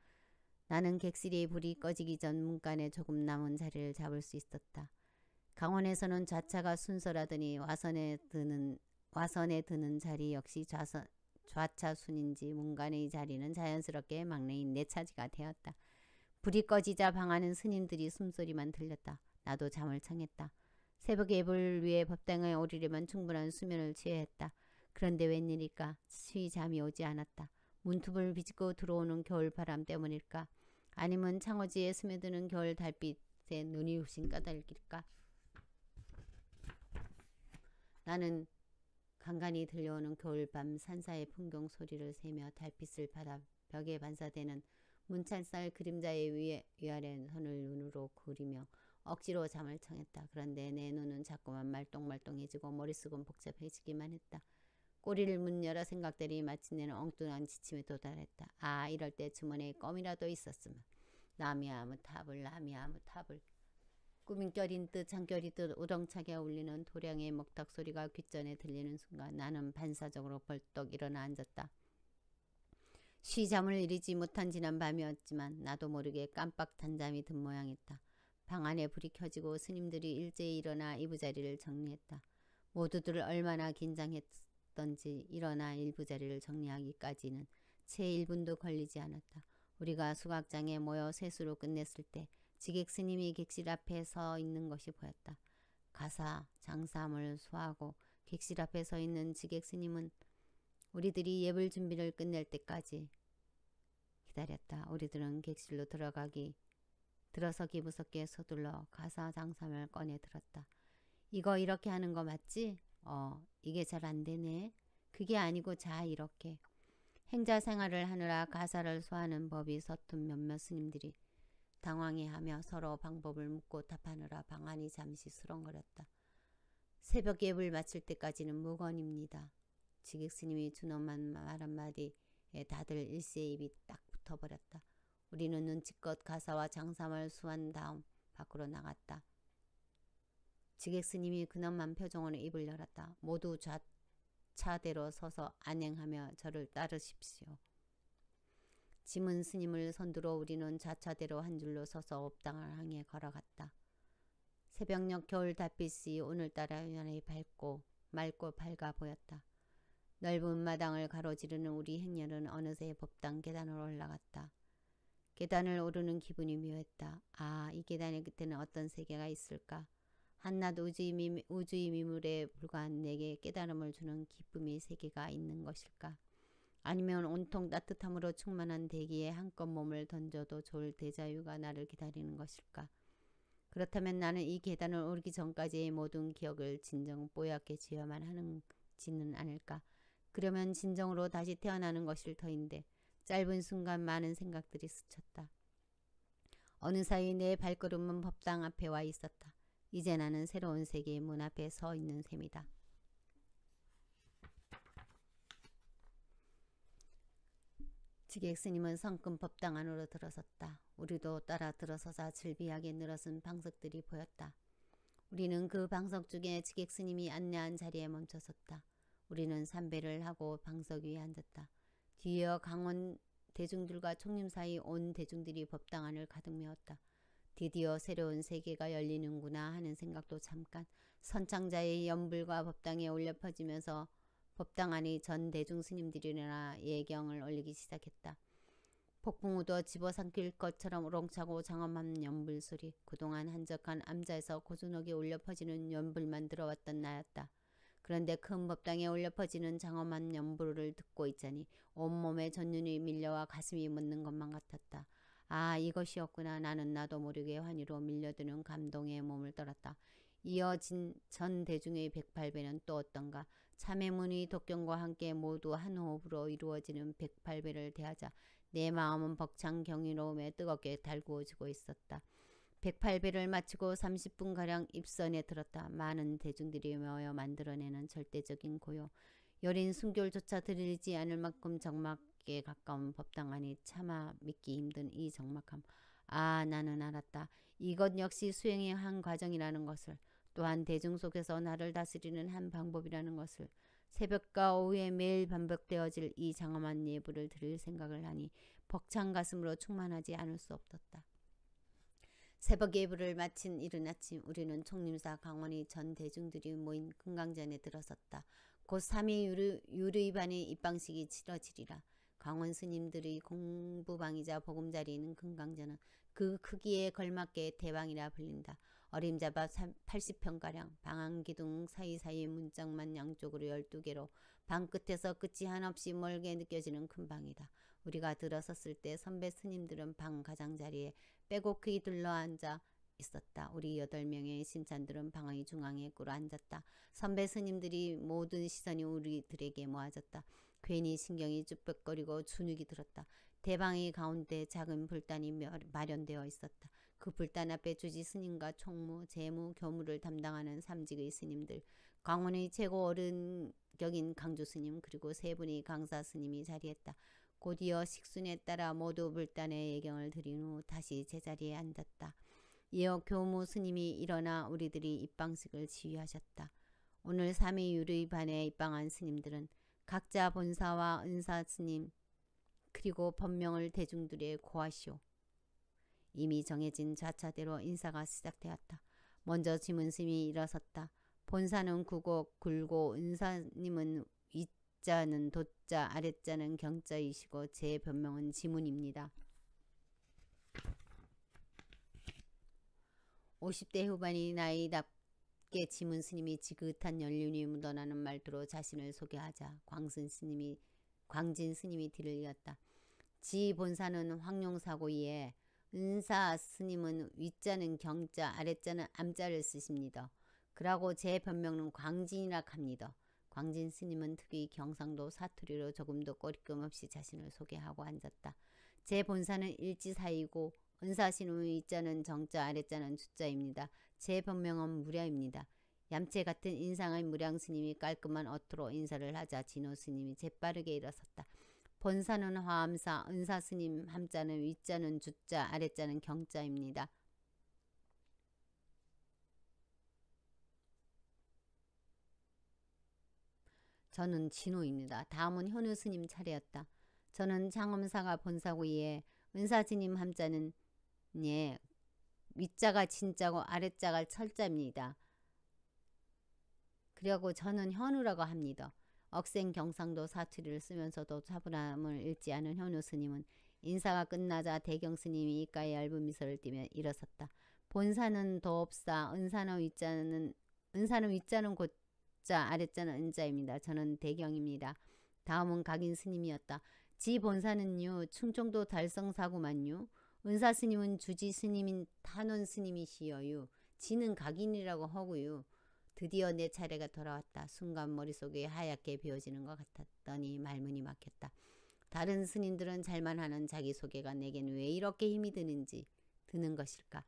나는 객실이 불이 꺼지기 전 문간에 조금 남은 자리를 잡을 수 있었다. 강원에서는 좌차가 순서라더니 와선에 드는 자리 역시 좌차 순인지 문간의 자리는 자연스럽게 막내인 내 차지가 되었다. 불이 꺼지자 방 안은 스님들이 숨소리만 들렸다. 나도 잠을 청했다. 새벽에 이불 위에 법당에 오르려면 충분한 수면을 취해야 했다. 그런데 웬일일까? 쉬 잠이 오지 않았다. 문틈을 비집고 들어오는 겨울바람 때문일까? 아니면 창호지에 스며드는 겨울 달빛에 눈이 후신 까닭일까? 나는 간간히 들려오는 겨울밤 산사의 풍경 소리를 세며 달빛을 받아 벽에 반사되는 문찬살 그림자의 위아래 선을 눈으로 그리며 억지로 잠을 청했다. 그런데 내 눈은 자꾸만 말똥말똥해지고 머릿속은 복잡해지기만 했다. 꼬리를 문 여러 생각들이 마침내는 엉뚱한 지침에 도달했다. 아, 이럴 때 주머니에 껌이라도 있었으면. 나미아무탑을 꾸민결인 듯 장결이 듯 우렁차게 울리는 도량의 먹탁 소리가 귓전에 들리는 순간 나는 반사적으로 벌떡 일어나 앉았다. 쉬잠을 이루지 못한 지난 밤이었지만 나도 모르게 깜빡 단잠이 든 모양이었다. 방 안에 불이 켜지고 스님들이 일제히 일어나 이부자리를 정리했다. 모두들 얼마나 긴장했던지 일어나 일부자리를 정리하기까지는 채 1분도 걸리지 않았다. 우리가 수각장에 모여 세수로 끝냈을 때 지객 스님이 객실 앞에 서 있는 것이 보였다. 가사, 장사함을 소화하고 객실 앞에 서 있는 지객 스님은 우리들이 예불 준비를 끝낼 때까지 기다렸다. 우리들은 객실로 들어서기 무섭게 서둘러 가사 장삼을 꺼내 들었다. 이거 이렇게 하는 거 맞지? 이게 잘 안 되네. 그게 아니고 자 이렇게. 행자 생활을 하느라 가사를 소화하는 법이 서툰 몇몇 스님들이 당황해하며 서로 방법을 묻고 답하느라 방 안이 잠시 수렁거렸다. 새벽 예불 마칠 때까지는 무건입니다. 지객 스님이 준엄한 말 한마디에 다들 일시에 입이 딱 붙어버렸다. 우리는 눈치껏 가사와 장삼을 수한 다음 밖으로 나갔다. 지객 스님이 근엄한 표정으로 입을 열었다. 모두 좌차대로 서서 안행하며 저를 따르십시오. 지문 스님을 선두로 우리는 좌차대로 한 줄로 서서 옥당을 향해 걸어갔다. 새벽녘 겨울 달빛이 오늘따라 유난히 맑고 밝아 보였다. 넓은 마당을 가로지르는 우리 행렬은 어느새 법당 계단으로 올라갔다. 계단을 오르는 기분이 묘했다. 아, 이 계단의 끝에는 어떤 세계가 있을까? 한낱 우주의 미물에 불과한 내게 깨달음을 주는 기쁨의 세계가 있는 것일까? 아니면 온통 따뜻함으로 충만한 대기에 한껏 몸을 던져도 좋을 대자유가 나를 기다리는 것일까? 그렇다면 나는 이 계단을 오르기 전까지의 모든 기억을 진정 뽀얗게 지어야만 하는지는 않을까? 그러면 진정으로 다시 태어나는 것일 터인데 짧은 순간 많은 생각들이 스쳤다. 어느 사이 내 발걸음은 법당 앞에 와 있었다. 이제 나는 새로운 세계의 문 앞에 서 있는 셈이다. 지객스님은 성큼 법당 안으로 들어섰다. 우리도 따라 들어서자 즐비하게 늘어선 방석들이 보였다. 우리는 그 방석 중에 지객스님이 안내한 자리에 멈춰섰다. 우리는 삼배를 하고 방석 위에 앉았다. 뒤이어 강원 대중들과 총림 사이 온 대중들이 법당 안을 가득 메웠다. 드디어 새로운 세계가 열리는구나 하는 생각도 잠깐 선창자의 연불과 법당에 울려 퍼지면서 법당 안의 전 대중 스님들이나 예경을 올리기 시작했다. 폭풍우도 집어삼킬 것처럼 우렁차고 장엄한 연불 소리, 그동안 한적한 암자에서 고즈넉이 울려 퍼지는 연불만 들어왔던 나였다. 그런데 큰 법당에 울려 퍼지는 장엄한 연불을 듣고 있자니 온몸에 전륜이 밀려와 가슴이 멎는 것만 같았다. 아, 이것이었구나. 나는 나도 모르게 환희로 밀려드는 감동에 몸을 떨었다. 이어진 전 대중의 108배는 또 어떤가. 참회문의 독경과 함께 모두 한 호흡으로 이루어지는 108배를 대하자 내 마음은 벅찬 경이로움에 뜨겁게 달구어지고 있었다. 108배를 마치고 30분가량 입선에 들었다. 많은 대중들이 모여 만들어내는 절대적인 고요. 여린 숨결조차 들리지 않을 만큼 적막에 가까운 법당 안이 차마 믿기 힘든 이 적막함. 아, 나는 알았다. 이것 역시 수행의 한 과정이라는 것을, 또한 대중 속에서 나를 다스리는 한 방법이라는 것을. 새벽과 오후에 매일 반복되어질 이 장엄한 예불을 들을 생각을 하니 벅찬 가슴으로 충만하지 않을 수 없었다. 새벽 예불을 마친 이른 아침 우리는 총림사 강원의 전 대중들이 모인 금강전에 들어섰다. 곧 3위 유르이반의 입방식이 치러지리라. 강원 스님들의 공부방이자 보금자리에 금강전은 그 크기에 걸맞게 대방이라 불린다. 어림잡아 80평가량, 방안기둥 사이사이 문짝만 양쪽으로 12개로 방 끝에서 끝이 한없이 멀게 느껴지는 큰 방이다. 우리가 들어섰을 때 선배 스님들은 방 가장자리에 빼곡히 둘러앉아 있었다. 우리 8명의 신찬들은 방의 중앙에 꿇어 앉았다. 선배 스님들이 모든 시선이 우리들에게 모아졌다. 괜히 신경이 쭈뼛거리고 주눅이 들었다. 대방의 가운데 작은 불단이 마련되어 있었다. 그 불단 앞에 주지 스님과 총무, 재무, 교무를 담당하는 삼직의 스님들, 강원의 최고 어른격인 강주 스님, 그리고 3분의 강사 스님이 자리했다. 곧이어 식순에 따라 모두 불단의 예경을 드린 후 다시 제자리에 앉았다. 이어 교무 스님이 일어나 우리들이 입방식을 지휘하셨다. 오늘 3위 유르반에 입방한 스님들은 각자 본사와 은사 스님 그리고 법명을 대중들에 고하시오. 이미 정해진 좌차대로 인사가 시작되었다. 먼저 지문스님이 일어섰다. 본사는 구곡 굴고 은사님은 위자는 도자 아랫자는 경자이시고 제 변명은 지문입니다. 50대 후반이 나이답게 지문 스님이 지긋한 연륜이 묻어나는 말투로 자신을 소개하자 광진 스님이 뒤를 이었다. 지 본사는 황룡사고이에 은사 스님은 위자는 경자 아랫자는 암자를 쓰십니다. 그러고 제 변명은 광진이라 합니다. 광진 스님은 특히 경상도 사투리로 조금도 꼬리낌 없이 자신을 소개하고 앉았다. 제 본사는 일지사이고 은사 스님의 위자는 정자 아랫자는 주자입니다. 제 본명은 무량입니다. 얌체 같은 인상의 무량 스님이 깔끔한 어투로 인사를 하자 진호 스님이 재빠르게 일어섰다. 본사는 화암사, 은사 스님 함자는 위자는 주자, 아랫자는 경자입니다. 저는 진호입니다. 다음은 현우 스님 차례였다. 저는 장엄사가 본사고이에 은사 스님 함자는 위자가 진자고 아랫자가 철자입니다. 그리고 저는 현우라고 합니다. 억센 경상도 사투리를 쓰면서도 차분함을 잃지 않은 현우 스님은 인사가 끝나자 대경 스님이 입가에 얇은 미소를 띠며 일어섰다. 본사는 도업사, 은사는 위자는 곧자, 아랫자는 은자입니다. 저는 대경입니다. 다음은 각인 스님이었다. 지 본사는요 충청도 달성사구만요. 은사 스님은 주지 스님인 탄원 스님이시여요. 지는 각인이라고 하고요. 드디어 내 차례가 돌아왔다. 순간 머릿속에 하얗게 비워지는 것 같았더니 말문이 막혔다. 다른 스님들은 잘만 하는 자기소개가 내겐 왜 이렇게 힘이 드는 것일까?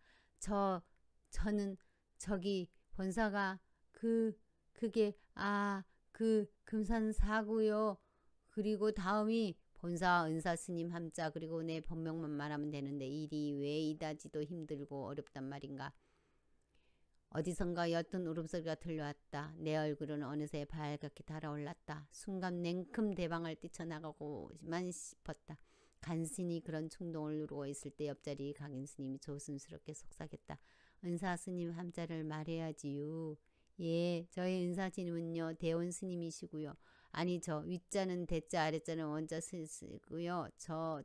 저는 저기 본사가 그게 금산사고요. 그리고 다음이 본사 은사 스님 함자 그리고 내 본명만 말하면 되는데 일이 왜 이다지도 힘들고 어렵단 말인가. 어디선가 옅은 울음소리가 들려왔다. 내 얼굴은 어느새 밝게 달아올랐다. 순간 냉큼 대방을 뛰쳐나가고만 싶었다. 간신히 그런 충동을 누르고 있을 때 옆자리 각인 스님이 조심스럽게 속삭였다. 은사 스님 함자를 말해야지요. 예, 저희 은사 스님은요 대원 스님이시고요. 아니 저 윗자는 대자 아랫자는 원자 쓰고요.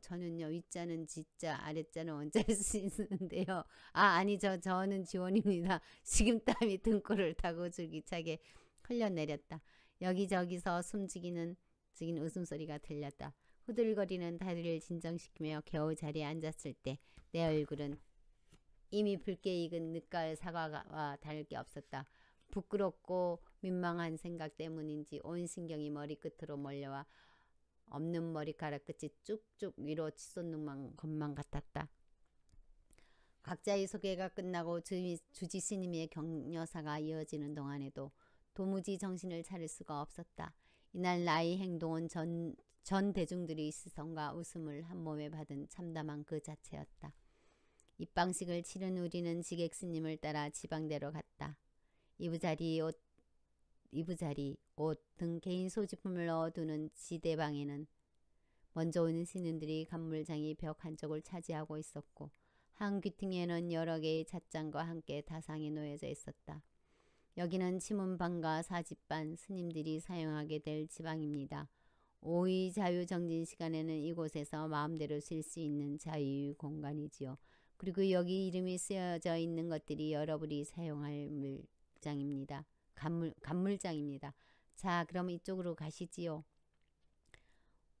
저는요 윗자는 지자 아랫자는 원자를 쓰는데요. 아니 저는 지원입니다. 식은땀이 등골을 타고 줄기차게 흘러내렸다. 여기저기서 숨지긴 웃음소리가 들렸다. 후들거리는 다리를 진정시키며 겨우 자리에 앉았을 때 내 얼굴은 이미 붉게 익은 늦가을 사과와 다를 게 없었다. 부끄럽고 민망한 생각 때문인지 온 신경이 머리끝으로 몰려와 없는 머리카락 끝이 쭉쭉 위로 치솟는 것만 같았다. 각자의 소개가 끝나고 주지 스님의 격려사가 이어지는 동안에도 도무지 정신을 차릴 수가 없었다. 이날 나의 행동은 전 대중들의 시선과 웃음을 한 몸에 받은 참담한 그 자체였다. 입방식을 치른 우리는 지객 스님을 따라 지방대로 갔다. 이부자리, 옷 등 개인 소지품을 넣어두는 지대방에는 먼저 오는 신인들이 간물장이 벽 한쪽을 차지하고 있었고 한 귀퉁이에는 여러 개의 찻잔과 함께 다상이 놓여져 있었다. 여기는 치문방과 사집반 스님들이 사용하게 될 지방입니다. 오의 자유정진 시간에는 이곳에서 마음대로 쉴 수 있는 자유의 공간이지요. 그리고 여기 이름이 쓰여져 있는 것들이 여러분이 사용할 물장입니다. 간물장입니다. 자, 그럼 이쪽으로 가시지요.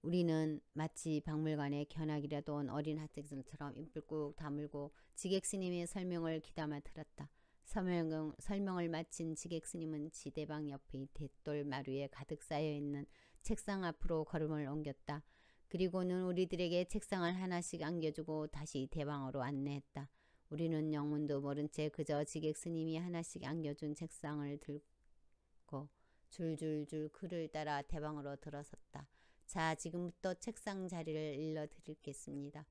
우리는 마치 박물관에 견학이라도 온 어린 학생들처럼 입을 꾹 다물고 지객스님의 설명을 귀담아 들었다. 설명을 마친 지객스님은 지대방 옆의 대돌 마루에 가득 쌓여있는 책상 앞으로 걸음을 옮겼다. 그리고는 우리들에게 책상을 하나씩 안겨주고 다시 대방으로 안내했다. 우리는 영문도 모른 채 그저 지객 스님이 하나씩 안겨준 책상을 들고 줄줄줄 그를 따라 대방으로 들어섰다. 자, 지금부터 책상 자리를 일러드리겠습니다.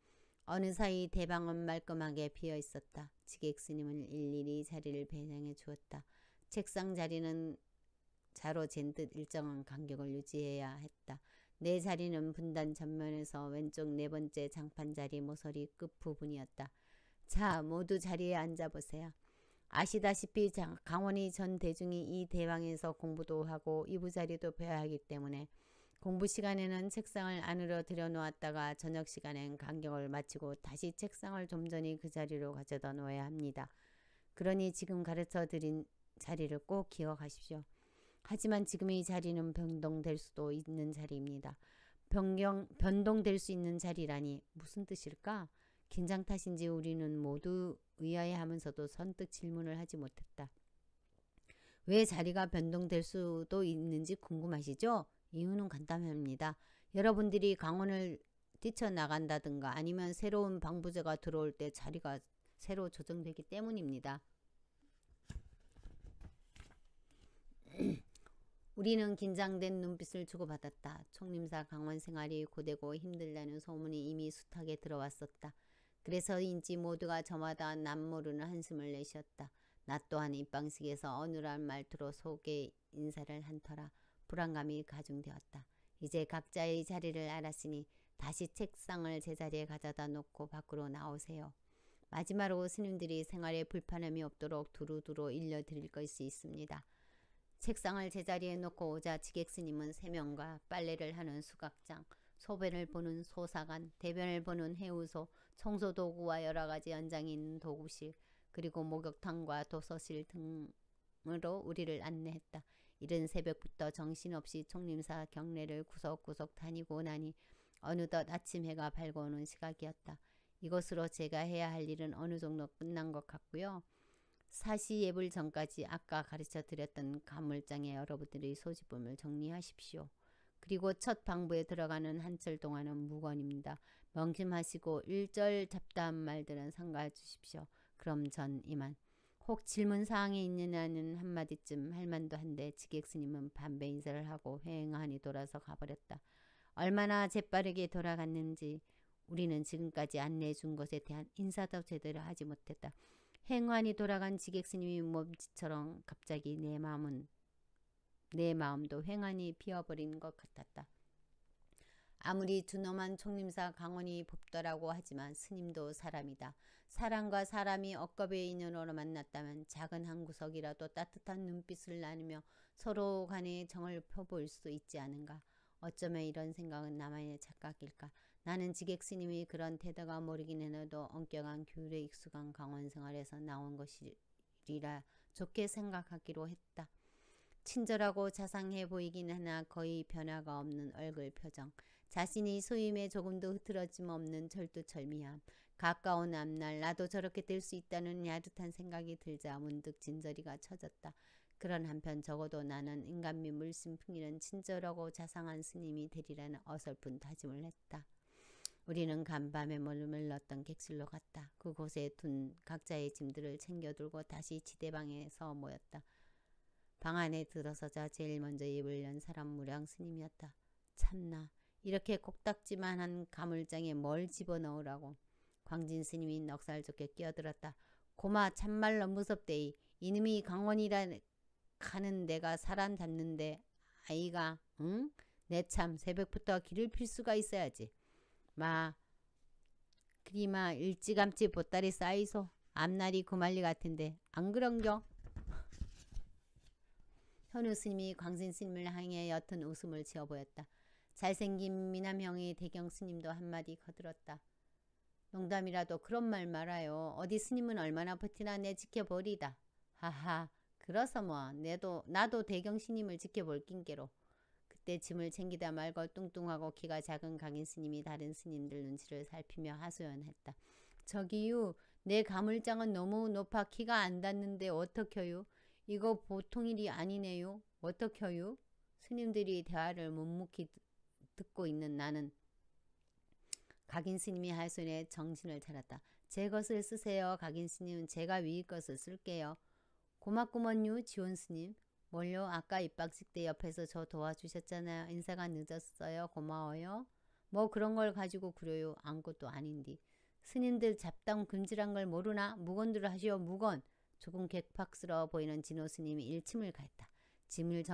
어느 사이 대방은 말끔하게 비어 있었다. 지객 스님은 일일이 자리를 배정해 주었다. 책상 자리는 자로 잰 듯 일정한 간격을 유지해야 했다. 내 자리는 분단 전면에서 왼쪽 네 번째 장판 자리 모서리 끝부분이었다. 자, 모두 자리에 앉아보세요. 아시다시피 강원이 전 대중이 이 대방에서 공부도 하고 이부자리도 배워야 하기 때문에 공부 시간에는 책상을 안으로 들여놓았다가 저녁 시간엔 간격을 마치고 다시 책상을 좀 전에 그 자리로 가져다 놓아야 합니다. 그러니 지금 가르쳐드린 자리를 꼭 기억하십시오. 하지만 지금 이 자리는 변동될 수도 있는 자리입니다. 변동될 수 있는 자리라니 무슨 뜻일까? 긴장 탓인지 우리는 모두 의아해하면서도 선뜻 질문을 하지 못했다. 왜 자리가 변동될 수도 있는지 궁금하시죠? 이유는 간단합니다. 여러분들이 강원을 뛰쳐나간다든가 아니면 새로운 방부제가 들어올 때 자리가 새로 조정되기 때문입니다. 우리는 긴장된 눈빛을 주고받았다. 총림사 강원 생활이 고되고 힘들다는 소문이 이미 숱하게 들어왔었다. 그래서인지 모두가 저마다 남모르는 한숨을 내쉬었다. 나 또한 입방식에서 어눌한 말투로 소개 인사를 한 터라 불안감이 가중되었다. 이제 각자의 자리를 알았으니 다시 책상을 제자리에 가져다 놓고 밖으로 나오세요. 마지막으로 스님들이 생활에 불편함이 없도록 두루두루 일러드릴 것이 있습니다. 책상을 제자리에 놓고 오자 지객스님은 세명과 빨래를 하는 수각장, 소변을 보는 소사관, 대변을 보는 해우소, 청소도구와 여러가지 연장이 있는 도구실, 그리고 목욕탕과 도서실 등으로 우리를 안내했다. 이른 새벽부터 정신없이 총림사 경례를 구석구석 다니고 나니 어느덧 아침 해가 밝아오는 시각이었다. 이것으로 제가 해야 할 일은 어느 정도 끝난 것 같고요. 사시 예불 전까지 아까 가르쳐 드렸던 간물장에 여러분들의 소지품을 정리하십시오. 그리고 첫 방부에 들어가는 한철 동안은 무건입니다. 명심하시고 일절 잡다한 말들은 삼가 주십시오. 그럼 전 이만. 혹 질문사항이 있느냐는 한마디쯤 할 만도 한데 지객스님은 반배 인사를 하고 휑하니 돌아서 가버렸다. 얼마나 재빠르게 돌아갔는지 우리는 지금까지 안내해 준 것에 대한 인사도 제대로 하지 못했다. 행환이 돌아간 지객스님이 몸짓처럼 갑자기 내 마음도 횡하니 비어버린 것 같았다. 아무리 준엄한 총림사 강원이 법도라고 하지만 스님도 사람이다. 사람과 사람이 억겁의 인연으로 만났다면 작은 한 구석이라도 따뜻한 눈빛을 나누며 서로 간의 정을 펴볼 수 있지 않은가. 어쩌면 이런 생각은 나만의 착각일까. 나는 지객스님이 그런 태도가 모르긴 해도 엄격한 규율에 익숙한 강원 생활에서 나온 것이라 좋게 생각하기로 했다. 친절하고 자상해 보이긴 하나 거의 변화가 없는 얼굴 표정, 자신이 소임에 조금도 흐트러짐 없는 철두철미함, 가까운 앞날 나도 저렇게 될 수 있다는 야릇한 생각이 들자 문득 진저리가 쳐졌다. 그런 한편 적어도 나는 인간미 물씬 풍기는 친절하고 자상한 스님이 되리라는 어설픈 다짐을 했다. 우리는 간밤에 머물렀던 객실로 갔다. 그곳에 둔 각자의 짐들을 챙겨들고 다시 지대방에서 모였다. 방 안에 들어서자 제일 먼저 입을 연 사람 무량 스님이었다. 참나, 이렇게 kok딱지만한 가물장에 뭘 집어넣으라고. 광진 스님이 넉살 좋게 끼어들었다. 고마, 참말로 무섭대이. 이놈이 강원이라 가는 데가 사람 잡는데 아이가, 응? 내 참 새벽부터 길을 필 수가 있어야지. 그리마 일찌감치 보따리 쌓이소. 앞날이 구말리 같은데 안 그런겨? 현우 스님이 광진 스님을 향해 옅은 웃음을 지어 보였다. 잘생긴 미남형의 대경 스님도 한마디 거들었다. 농담이라도 그런 말 말아요. 어디 스님은 얼마나 버티나 내 지켜보리다. 하하, 그래서 뭐 나도 대경 스님을 지켜볼 낀게로. 그때 짐을 챙기다 말고 뚱뚱하고 키가 작은 강인 스님이 다른 스님들 눈치를 살피며 하소연했다. 저기요, 내 가물장은 너무 높아 키가 안 닿는데 어떡해요? 이거 보통 일이 아니네요. 어떡해요? 스님들이 대화를 묵묵히 듣고 있는 나는 각인 스님이 하소연에 정신을 차렸다. 제 것을 쓰세요. 각인 스님은 제가 위의 것을 쓸게요. 고맙구먼요, 지원 스님. 뭘요? 아까 입방식 때 옆에서 저 도와주셨잖아요. 인사가 늦었어요. 고마워요. 뭐 그런 걸 가지고 그래요. 아무것도 아닌디. 스님들 잡담 금지란 걸 모르나? 무건들 하시오. 무건. 조금 객박스러워 보이는 진호 스님이 일침을 가했다. 짐을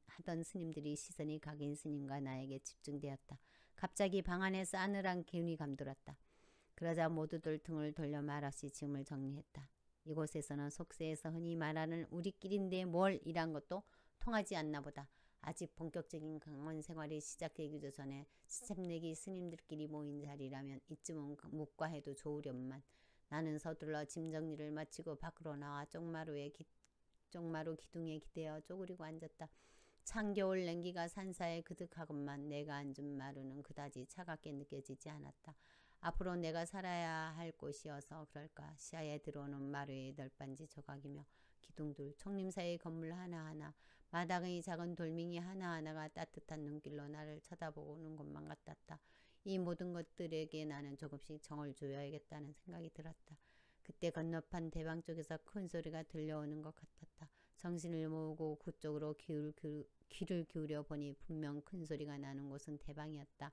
하던 스님들이 시선이 각인 스님과 나에게 집중되었다. 갑자기 방 안에 싸늘한 기운이 감돌았다. 그러자 모두들 등을 돌려 말없이 짐을 정리했다. 이곳에서는 속세에서 흔히 말하는 우리끼리인데 뭘 이란 것도 통하지 않나 보다. 아직 본격적인 강원 생활이 시작되기도 전에 시샘내기 스님들끼리 모인 자리라면 이쯤은 묵과해도 좋으련만. 나는 서둘러 짐 정리를 마치고 밖으로 나와 쪽마루 기둥에 기대어 쪼그리고 앉았다. 찬겨울 냉기가 산사에 그득하건만 내가 앉은 마루는 그다지 차갑게 느껴지지 않았다. 앞으로 내가 살아야 할 곳이어서 그럴까. 시야에 들어오는 마루의 널빤지 조각이며 기둥들, 총림사의 건물 하나하나, 마당의 작은 돌멩이 하나하나가 따뜻한 눈길로 나를 쳐다보는 것만 같았다. 이 모든 것들에게 나는 조금씩 정을 줘야겠다는 생각이 들었다. 그때 건너편 대방 쪽에서 큰 소리가 들려오는 것 같았다. 정신을 모으고 그쪽으로 귀를 기울여 보니 분명 큰 소리가 나는 곳은 대방이었다.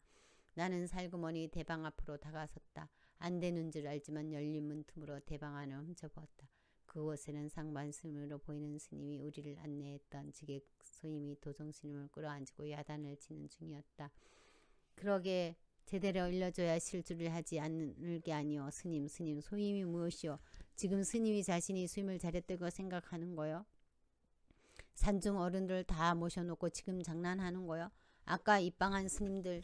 나는 살그머니 대방 앞으로 다가섰다. 안 되는 줄 알지만 열린 문 틈으로 대방 안을 훔쳐보았다. 그곳에는 상반스님으로 보이는 스님이 우리를 안내했던 지객 소임이 도정스님을 끌어안고 야단을 치는 중이었다. 그러게 제대로 일러줘야 실주를 하지 않을 게 아니오. 스님 소임이 무엇이오? 지금 스님이 자신이 수임을 잘했다고 생각하는 거요? 산중 어른들 다 모셔놓고 지금 장난하는 거요? 아까 입방한 스님들이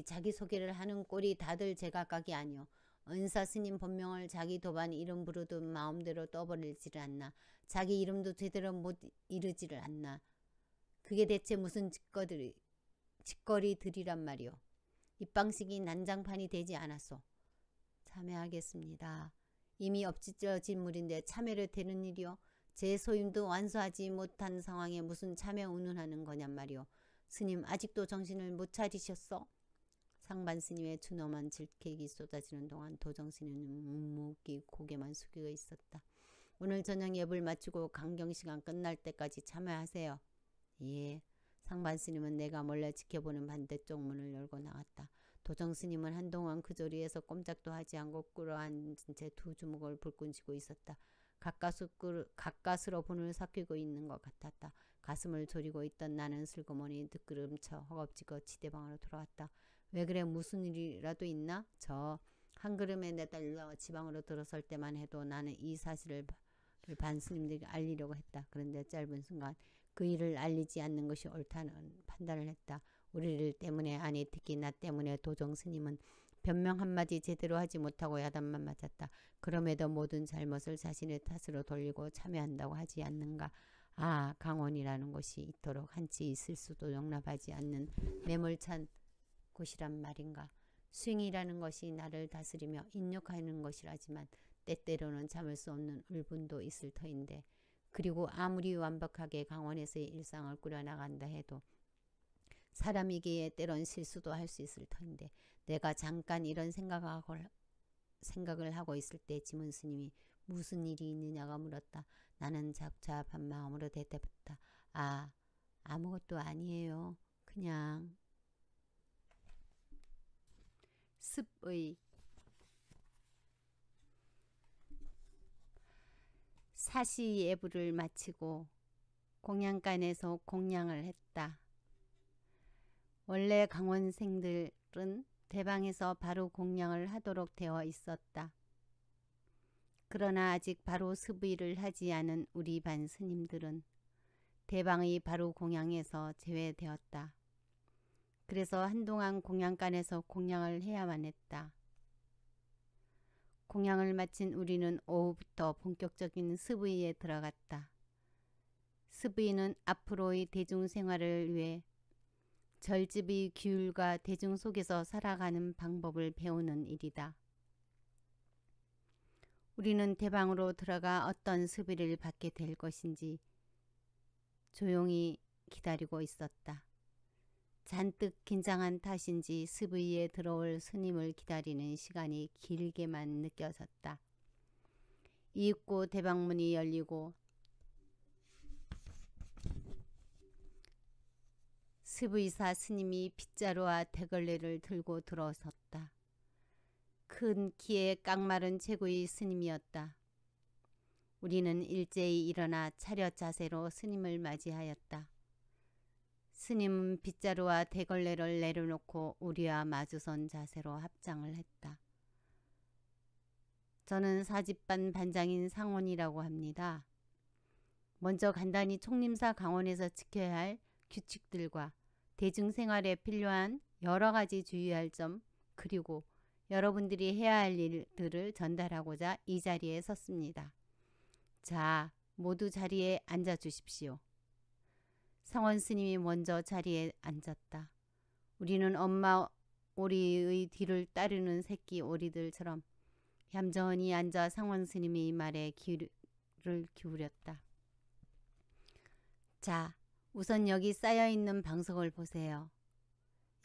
자기소개를 하는 꼴이 다들 제각각이 아니오. 은사 스님 본명을 자기 도반 이름 부르듯 마음대로 떠버리지를 않나. 자기 이름도 제대로 못 이르지를 않나. 그게 대체 무슨 짓거리들이란 말이오. 입방식이 난장판이 되지 않았소. 참회하겠습니다. 이미 엎질러진 물인데 참회를 되는 일이오. 제 소임도 완수하지 못한 상황에 무슨 참회 운운하는 거냔 말이오. 스님 아직도 정신을 못 차리셨어? 상반 스님의 준엄한 질책이 쏟아지는 동안 도정 스님은 묵묵히 고개만 숙이고 있었다. 오늘 저녁 예불 마치고 강경시간 끝날 때까지 참회하세요. 예. 상반 스님은 내가 몰래 지켜보는 반대쪽 문을 열고 나갔다. 도정 스님은 한동안 그 자리에서 꼼짝도 하지 않고 꿇어앉은 채 두 주먹을 불끈 쥐고 있었다. 가까스로 분을 삭히고 있는 것 같았다. 가슴을 졸이고 있던 나는 슬그머니 득그름쳐 허겁지겁 지대방으로 돌아왔다. 왜 그래, 무슨 일이라도 있나? 저 한 걸음에 내달려 지방으로 들어설 때만 해도 나는 이 사실을 반 스님들에게 알리려고 했다. 그런데 짧은 순간 그 일을 알리지 않는 것이 옳다는 판단을 했다. 우리를 때문에, 아니 특히 나 때문에 도정 스님은 변명 한마디 제대로 하지 못하고 야단만 맞았다. 그럼에도 모든 잘못을 자신의 탓으로 돌리고 참여한다고 하지 않는가. 아, 강원이라는 곳이 이토록 한치 있을 수도 용납하지 않는 매몰찬 곳이란 말인가. 스윙이라는 것이 나를 다스리며 인욕하는 것이라지만 때때로는 참을 수 없는 울분도 있을 터인데, 그리고 아무리 완벽하게 강원에서의 일상을 꾸려나간다 해도 사람이기에 때론 실수도 할 수 있을 터인데, 내가 잠깐 이런 생각을 하고 있을 때 지문 스님이 무슨 일이 있느냐고 물었다. 나는 잡잡한 마음으로 대답했다. 아, 아무것도 아니에요. 그냥 습의 사시예불을 마치고 공양간에서 공양을 했다. 원래 강원생들은 대방에서 바로 공양을 하도록 되어 있었다. 그러나 아직 바로 습의를 하지 않은 우리 반 스님들은 대방의 바로 공양에서 제외되었다. 그래서 한동안 공양간에서 공양을 해야만 했다. 공양을 마친 우리는 오후부터 본격적인 습의에 들어갔다. 습의는 앞으로의 대중생활을 위해 절집의 규율과 대중 속에서 살아가는 방법을 배우는 일이다. 우리는 대방으로 들어가 어떤 습의를 받게 될 것인지 조용히 기다리고 있었다. 잔뜩 긴장한 탓인지 습의에 들어올 스님을 기다리는 시간이 길게만 느껴졌다. 이윽고 대방문이 열리고 습의사 스님이 빗자루와 대걸레를 들고 들어섰다. 큰 키에 깡마른 체구의 스님이었다. 우리는 일제히 일어나 차렷 자세로 스님을 맞이하였다. 스님은 빗자루와 대걸레를 내려놓고 우리와 마주선 자세로 합장을 했다. 저는 사집반 반장인 상원이라고 합니다. 먼저 간단히 총림사 강원에서 지켜야 할 규칙들과 대중생활에 필요한 여러 가지 주의할 점, 그리고 여러분들이 해야 할 일들을 전달하고자 이 자리에 섰습니다. 자, 모두 자리에 앉아 주십시오. 상원 스님이 먼저 자리에 앉았다. 우리는 엄마 오리의 뒤를 따르는 새끼 오리들처럼 얌전히 앉아 상원 스님의 말에 귀를 기울였다. 자, 우선 여기 쌓여있는 방석을 보세요.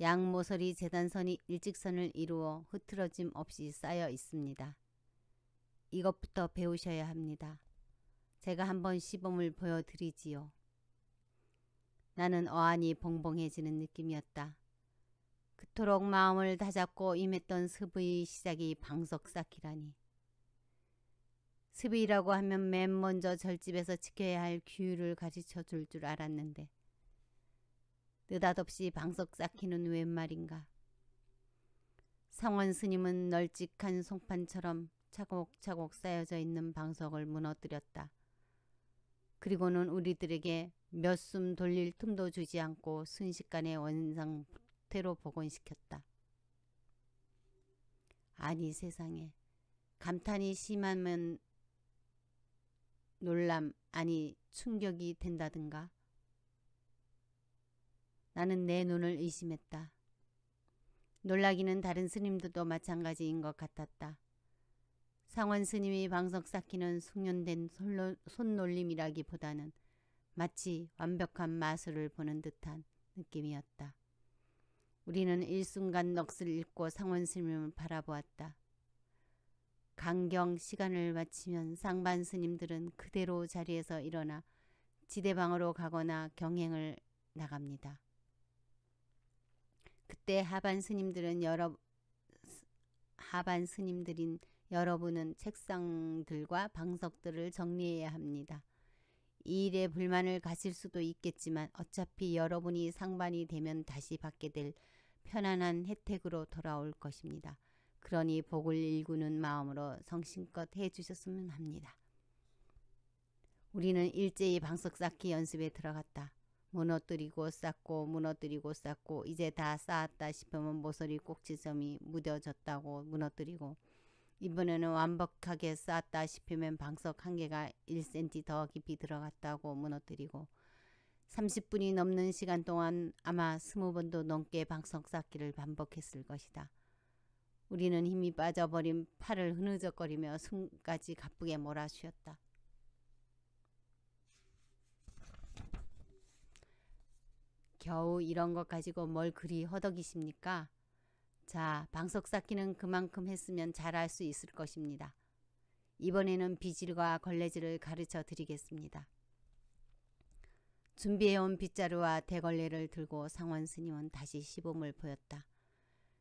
양모서리 재단선이 일직선을 이루어 흐트러짐 없이 쌓여 있습니다. 이것부터 배우셔야 합니다. 제가 한번 시범을 보여드리지요. 나는 어안이 봉봉해지는 느낌이었다. 그토록 마음을 다잡고 임했던 습의 시작이 방석 쌓기라니. 습의라고 하면 맨 먼저 절집에서 지켜야 할 규율을 가르쳐 줄 줄 알았는데 느닷없이 방석 쌓기는 웬 말인가. 상원 스님은 널찍한 송판처럼 차곡차곡 쌓여져 있는 방석을 무너뜨렸다. 그리고는 우리들에게 몇 숨 돌릴 틈도 주지 않고 순식간에 원상태로 복원시켰다. 아니 세상에, 감탄이 심하면 놀람, 아니 충격이 된다든가. 나는 내 눈을 의심했다. 놀라기는 다른 스님들도 마찬가지인 것 같았다. 상원 스님이 방석 쌓기는 숙련된 손놀림이라기보다는 마치 완벽한 마술을 보는 듯한 느낌이었다. 우리는 일순간 넋을 잃고 상원 스님을 바라보았다. 강경 시간을 마치면 상반 스님들은 그대로 자리에서 일어나 지대방으로 가거나 경행을 나갑니다. 그때 하반 스님들인 여러분은 책상들과 방석들을 정리해야 합니다. 이 일에 불만을 가질 수도 있겠지만 어차피 여러분이 상반이 되면 다시 받게 될 편안한 혜택으로 돌아올 것입니다. 그러니 복을 일구는 마음으로 성심껏 해주셨으면 합니다. 우리는 일제히 방석 쌓기 연습에 들어갔다. 무너뜨리고 쌓고 무너뜨리고 쌓고 이제 다 쌓았다 싶으면 모서리 꼭지점이 무뎌졌다고 무너뜨리고 이번에는 완벽하게 쌓았다 싶으면 방석 한 개가 1cm 더 깊이 들어갔다고 무너뜨리고 30분이 넘는 시간 동안 아마 20번도 넘게 방석 쌓기를 반복했을 것이다. 우리는 힘이 빠져버린 팔을 흐느적거리며 숨까지 가쁘게 몰아쉬었다. 겨우 이런 것 가지고 뭘 그리 허덕이십니까? 자, 방석 쌓기는 그만큼 했으면 잘할 수 있을 것입니다. 이번에는 비질과 걸레질을 가르쳐 드리겠습니다. 준비해온 빗자루와 대걸레를 들고 상원 스님은 다시 시범을 보였다.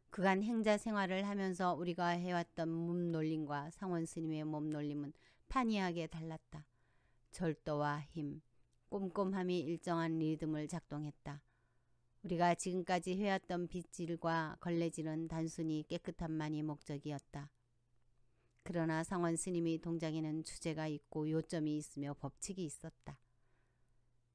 그간 행자 생활을 하면서 우리가 해왔던 몸놀림과 상원 스님의 몸놀림은 판이하게 달랐다. 절도와 힘, 꼼꼼함이 일정한 리듬을 작동했다. 우리가 지금까지 해왔던 빗질과 걸레질은 단순히 깨끗함만이 목적이었다. 그러나 상원 스님의 동작에는 주제가 있고 요점이 있으며 법칙이 있었다.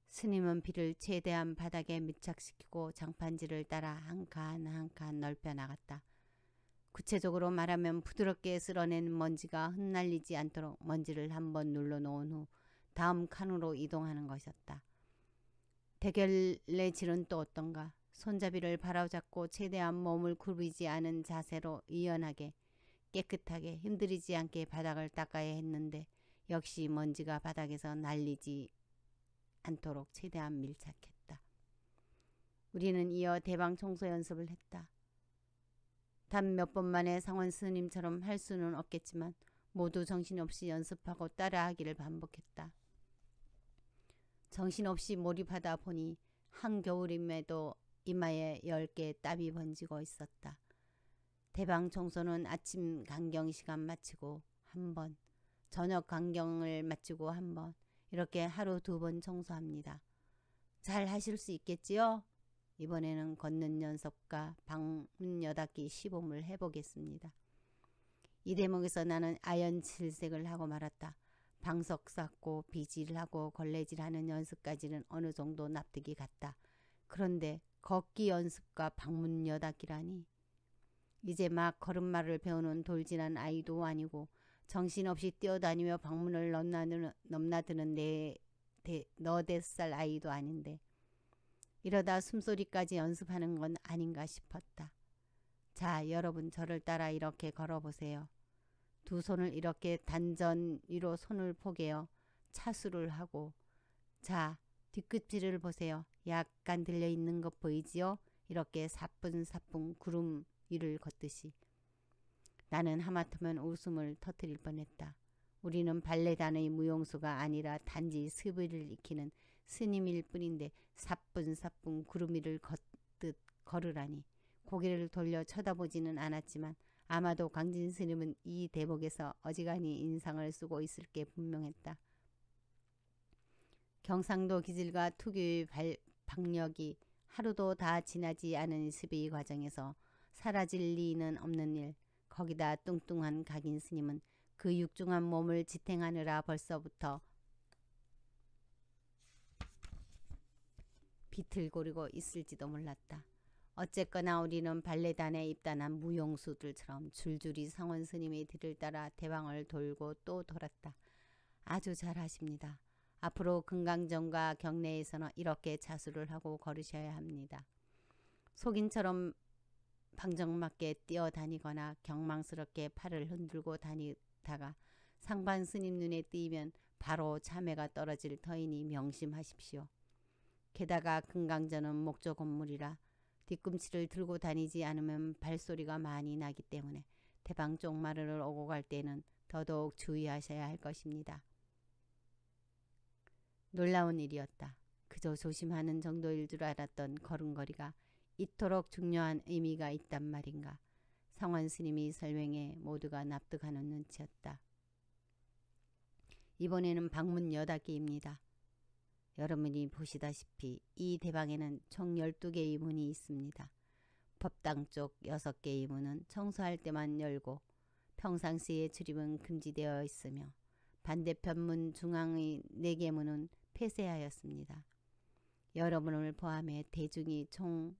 스님은 비를 최대한 바닥에 밀착시키고 장판지를 따라 한 칸 한 칸 넓혀 나갔다. 구체적으로 말하면 부드럽게 쓸어낸 먼지가 흩날리지 않도록 먼지를 한번 눌러놓은 후 다음 칸으로 이동하는 것이었다. 대결레질은 또 어떤가? 손잡이를 바로잡고 최대한 몸을 굽이지 않은 자세로 유연하게 깨끗하게 힘들이지 않게 바닥을 닦아야 했는데 역시 먼지가 바닥에서 날리지 않도록 최대한 밀착했다. 우리는 이어 대방 청소 연습을 했다. 단 몇 번 만에 상원 스님처럼 할 수는 없겠지만 모두 정신없이 연습하고 따라하기를 반복했다. 정신없이 몰입하다 보니 한겨울임에도 이마에 10개 땀이 번지고 있었다. 대방 청소는 아침 강경 시간 마치고 한 번, 저녁 강경을 마치고 한 번, 이렇게 하루 2번 청소합니다. 잘 하실 수 있겠지요? 이번에는 걷는 연습과 방문 여닫기 시범을 해보겠습니다. 이 대목에서 나는 아연칠색을 하고 말았다. 방석 쌓고 비질하고 걸레질하는 연습까지는 어느 정도 납득이 갔다. 그런데 걷기 연습과 방문 여닫기라니. 이제 막 걸음마를 배우는 돌진한 아이도 아니고 정신없이 뛰어다니며 방문을 넘나드는 너댓 살 아이도 아닌데 이러다 숨소리까지 연습하는 건 아닌가 싶었다. 자, 여러분 저를 따라 이렇게 걸어보세요. 두 손을 이렇게 단전 위로 손을 포개어 차수를 하고 자, 뒤끝질을 보세요. 약간 들려있는 것 보이지요? 이렇게 사뿐사뿐 구름 위를 걷듯이. 나는 하마터면 웃음을 터뜨릴 뻔했다. 우리는 발레단의 무용수가 아니라 단지 스비를 익히는 스님일 뿐인데 사뿐사뿐 구름 위를 걷듯 걸으라니. 고개를 돌려 쳐다보지는 않았지만 아마도 광진 스님은 이 대목에서 어지간히 인상을 쓰고 있을 게 분명했다. 경상도 기질과 특유의 박력이 하루도 다 지나지 않은 습의 과정에서 사라질 리는 없는 일. 거기다 뚱뚱한 각인 스님은 그 육중한 몸을 지탱하느라 벌써부터 비틀거리고 있을지도 몰랐다. 어쨌거나 우리는 발레단에 입단한 무용수들처럼 줄줄이 상원 스님의 뒤를 따라 대방을 돌고 또 돌았다. 아주 잘하십니다. 앞으로 금강정과 경내에서는 이렇게 자수를 하고 걸으셔야 합니다. 속인처럼 방정맞게 뛰어다니거나 경망스럽게 팔을 흔들고 다니다가 상반 스님 눈에 띄면 바로 참회가 떨어질 터이니 명심하십시오. 게다가 금강전은 목조 건물이라 뒤꿈치를 들고 다니지 않으면 발소리가 많이 나기 때문에 대방 쪽마루를 오고 갈 때는 더더욱 주의하셔야 할 것입니다. 놀라운 일이었다. 그저 조심하는 정도일 줄 알았던 걸음걸이가 이토록 중요한 의미가 있단 말인가. 상원 스님이 설명해 모두가 납득하는 눈치였다. 이번에는 방문 8개입니다. 여러분이 보시다시피 이 대방에는 총 12개의 문이 있습니다. 법당 쪽 6개의 문은 청소할 때만 열고 평상시에 출입은 금지되어 있으며 반대편 문 중앙의 4개 문은 폐쇄하였습니다. 여러분을 포함해 대중이 총